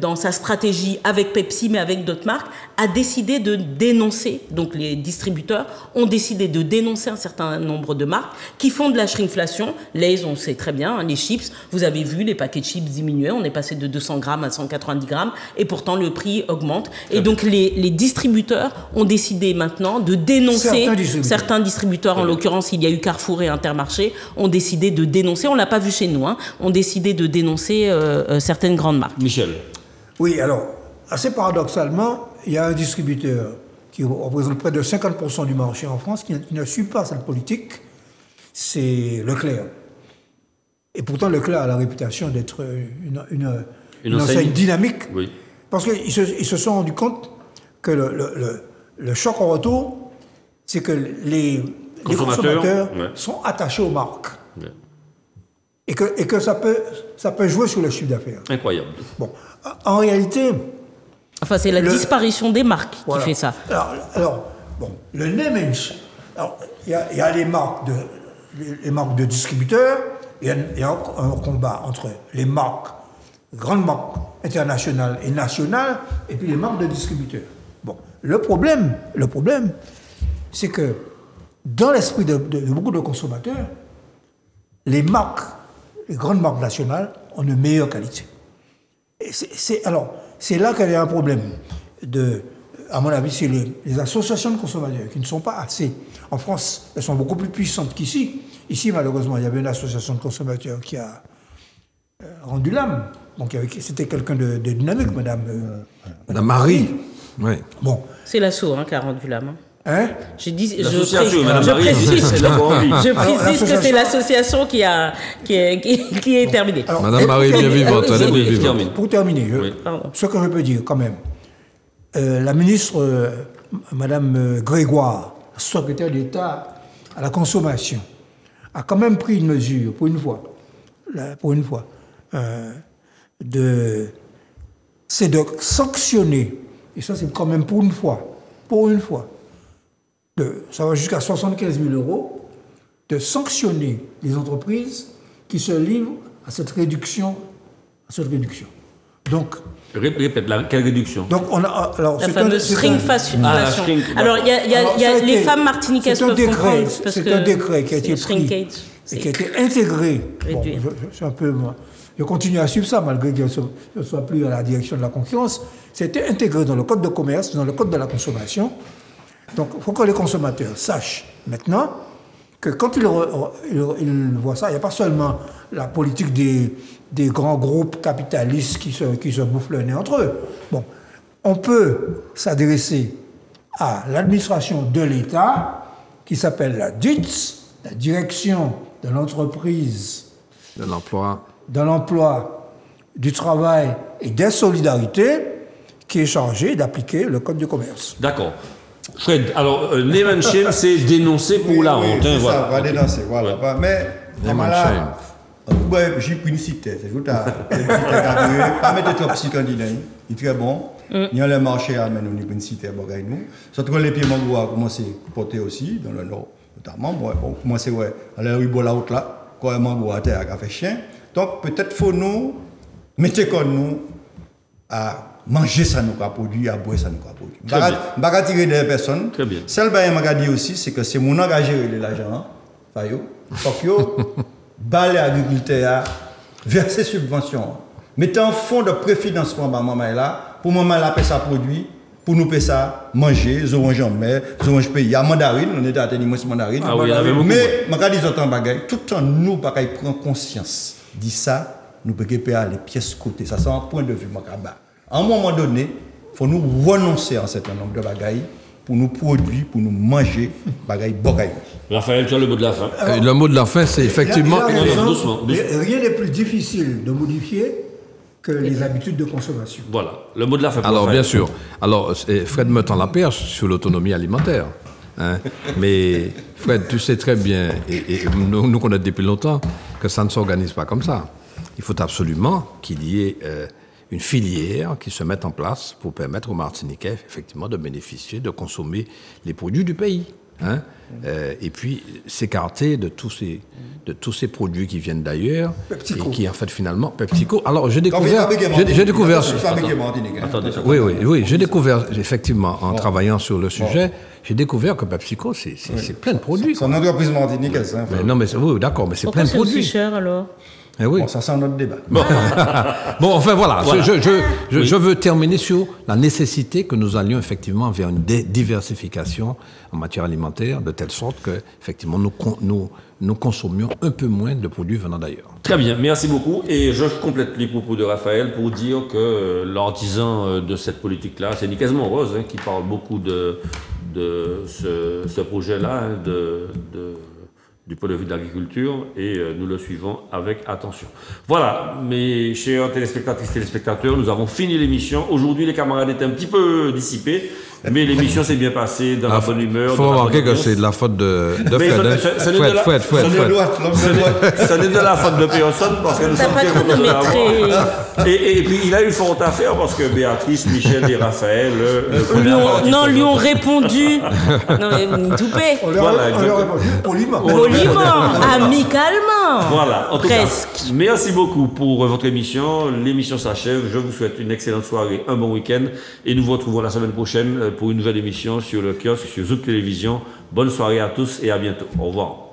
dans sa stratégie avec Pepsi, mais avec d'autres marques, a décidé de dénoncer, donc les distributeurs ont décidé de dénoncer un certain nombre de marques qui font de la shrinkflation. Lay's, on sait très bien, hein, les chips, vous avez vu les paquets de chips diminuer, on est passé de 200 grammes à 190 grammes, et pourtant le prix augmente. Et donc les distributeurs ont décidé maintenant de dénoncer, certains distributeurs, en l'occurrence il y a eu Carrefour et Intermarché, ont décidé de dénoncer, on l'a pas vu chez nous, hein, ont décidé de dénoncer certaines grandes marques.
Michel.
Oui, alors, assez paradoxalement, il y a un distributeur qui représente près de 50% du marché en France qui ne suit pas cette politique, c'est Leclerc. Et pourtant, Leclerc a la réputation d'être une enseigne dynamique, parce qu'ils se sont rendus compte que le choc en retour, c'est que les consommateurs sont attachés aux marques. Et que ça peut jouer sur le chiffre d'affaires.
Incroyable.
Bon, en réalité...
Enfin, c'est la disparition des marques qui fait ça.
Alors, bon, le name and shame. Alors, il y a les marques de distributeurs, il y a un combat entre les grandes marques internationales et nationales, et puis les marques de distributeurs. Bon, le problème, c'est que dans l'esprit de beaucoup de consommateurs, les grandes marques nationales ont une meilleure qualité. Et c'est là qu'il y a un problème. À mon avis, c'est les associations de consommateurs qui ne sont pas assez. En France, elles sont beaucoup plus puissantes qu'ici. Ici, malheureusement, il y avait une association de consommateurs qui a rendu l'âme. Donc, c'était quelqu'un de dynamique, Madame
Marie. Oui.
Bon.
C'est l'ASSO qui a rendu l'âme.
Hein?
Je précise que c'est l'association qui est terminée.
Alors, Madame Marie est bien vivante.
Pour terminer, ce que je peux dire quand même, la ministre, Madame Grégoire, secrétaire d'État à la consommation, a quand même pris une mesure, pour une fois, c'est de sanctionner, et ça c'est quand même pour une fois, ça va jusqu'à 75 000 €, de sanctionner les entreprises qui se livrent à cette réduction. Donc,
répète, quelle réduction?
Donc
la fameuse shrinkflation. Alors, il y a les femmes martiniquaises peuvent comprendre.
C'est un décret qui a été pris et qui a été intégré. Bon, je continue à suivre ça, malgré que je ne sois plus à la direction de la concurrence. C'était intégré dans le code de commerce, dans le code de la consommation. Donc, il faut que les consommateurs sachent maintenant que quand ils voient ça, il n'y a pas seulement la politique des grands groupes capitalistes qui se bouffent le nez entre eux. Bon, on peut s'adresser à l'administration de l'État qui s'appelle la DUTS, la Direction de l'entreprise,
De l'emploi.
de l'emploi, du travail et des solidarités, qui est chargée d'appliquer le Code du commerce.
D'accord. Fred, alors, name and shame, c'est dénoncer pour la honte.
C'est
hein,
ça,
voilà.
on va dénoncer, voilà. Mais,
Name and
là, j'ai pris une cité, c'est tout à pas mettre trop psychologique, il est très bon. Il y a le marché à mener une cité à Bagaïnou. Surtout les pieds mangou a commencé à porter aussi, dans le nord, notamment. Bon, on commence à la rue Bolaout là, quand le mangou a terre à fait chien. Donc, peut-être faut nous mettre comme nous à manger ça nous a produit, à boire ça nous a produit. Je ne vais pas tirer des personnes.
Très bien.
Celle que je vais dire aussi, c'est que c'est mon engagé de l'argent. Faut que les agriculteurs verser subventions. Mettez un fonds de préfinancement pour maman là, pour maman là payer ça produit, pour nous payer ça manger, les oranges en mer, les oranges pays. Il y a mandarine, on est à tenir mandarine.
Ah oui, il y en avait beaucoup.
Mais je vais dire autant bagaille, tout le temps nous bagaille prend conscience. Dit ça, nous pouvons payer les pièces côté. Ça c'est un point de vue macaba. À un moment donné, il faut nous renoncer à un certain nombre de bagailles pour nous produire, pour nous manger bagaille bagaille.
Raphaël, tu as le mot de la fin.
Le mot de la fin, c'est effectivement...
Il a raison.
doucement.
Rien n'est plus difficile de modifier que les habitudes de consommation.
Voilà, le mot de la fin. pour
Alors,
Raphaël.
bien sûr. Alors, Fred me tend la perche sur l'autonomie alimentaire. Hein. Mais, Fred, tu sais très bien, et nous connaissons depuis longtemps, que ça ne s'organise pas comme ça. Il faut absolument qu'il y ait une filière qui se mette en place pour permettre aux Martiniquais, effectivement, de bénéficier, de consommer les produits du pays. Hein. Et puis, s'écarter de tous ces produits qui viennent d'ailleurs
PepsiCo.
et qui, en fait, finalement... PepsiCo. Alors, j'ai découvert...
Attendez.
Oui, j'ai découvert, effectivement, en travaillant sur le sujet, j'ai découvert que PepsiCo, c'est plein de produits.
C'est une entreprise martiniquaise. Hein,
Mais non, mais oui, d'accord, mais c'est
Pourquoi
plein de
c'est aussi
produits.
cher alors?
Eh oui.
Bon, ça c'est un autre débat.
Bon, enfin voilà,
Voilà.
je veux terminer sur la nécessité que nous allions effectivement vers une diversification en matière alimentaire, de telle sorte que, effectivement, nous consommions un peu moins de produits venant d'ailleurs.
Très bien, merci beaucoup. Et je complète les propos de Raphaël pour dire que l'artisan de cette politique-là, c'est Nicasement Rose, hein, qui parle beaucoup de ce projet-là, hein, du point de vue de l'agriculture, et nous le suivons avec attention. Voilà, mes chers téléspectatrices, téléspectateurs, nous avons fini l'émission. Aujourd'hui, les camarades étaient un petit peu dissipés, mais l'émission s'est bien passée, dans la bonne humeur.
Il faut remarquer que c'est de la faute de
Mais
Fred.
ce n'est de la faute de personne, parce que nous
T'as
sommes
pas
très
trop de
contents de l'avoir.
maîtrise.
Et puis, il a eu fort à faire, parce que Béatrice, Michel et Raphaël
Lui ont répondu. Non, mais vous toupez.
On leur
Voilà,
a
exactement.
répondu poliment.
Poliment, amicalement.
Voilà, en tout
Presque.
cas, merci beaucoup pour votre émission. L'émission s'achève. Je vous souhaite une excellente soirée, un bon week-end. Et nous vous retrouvons la semaine prochaine pour une nouvelle émission sur le kiosque, sur Zouk Télévision. Bonne soirée à tous et à bientôt. Au revoir.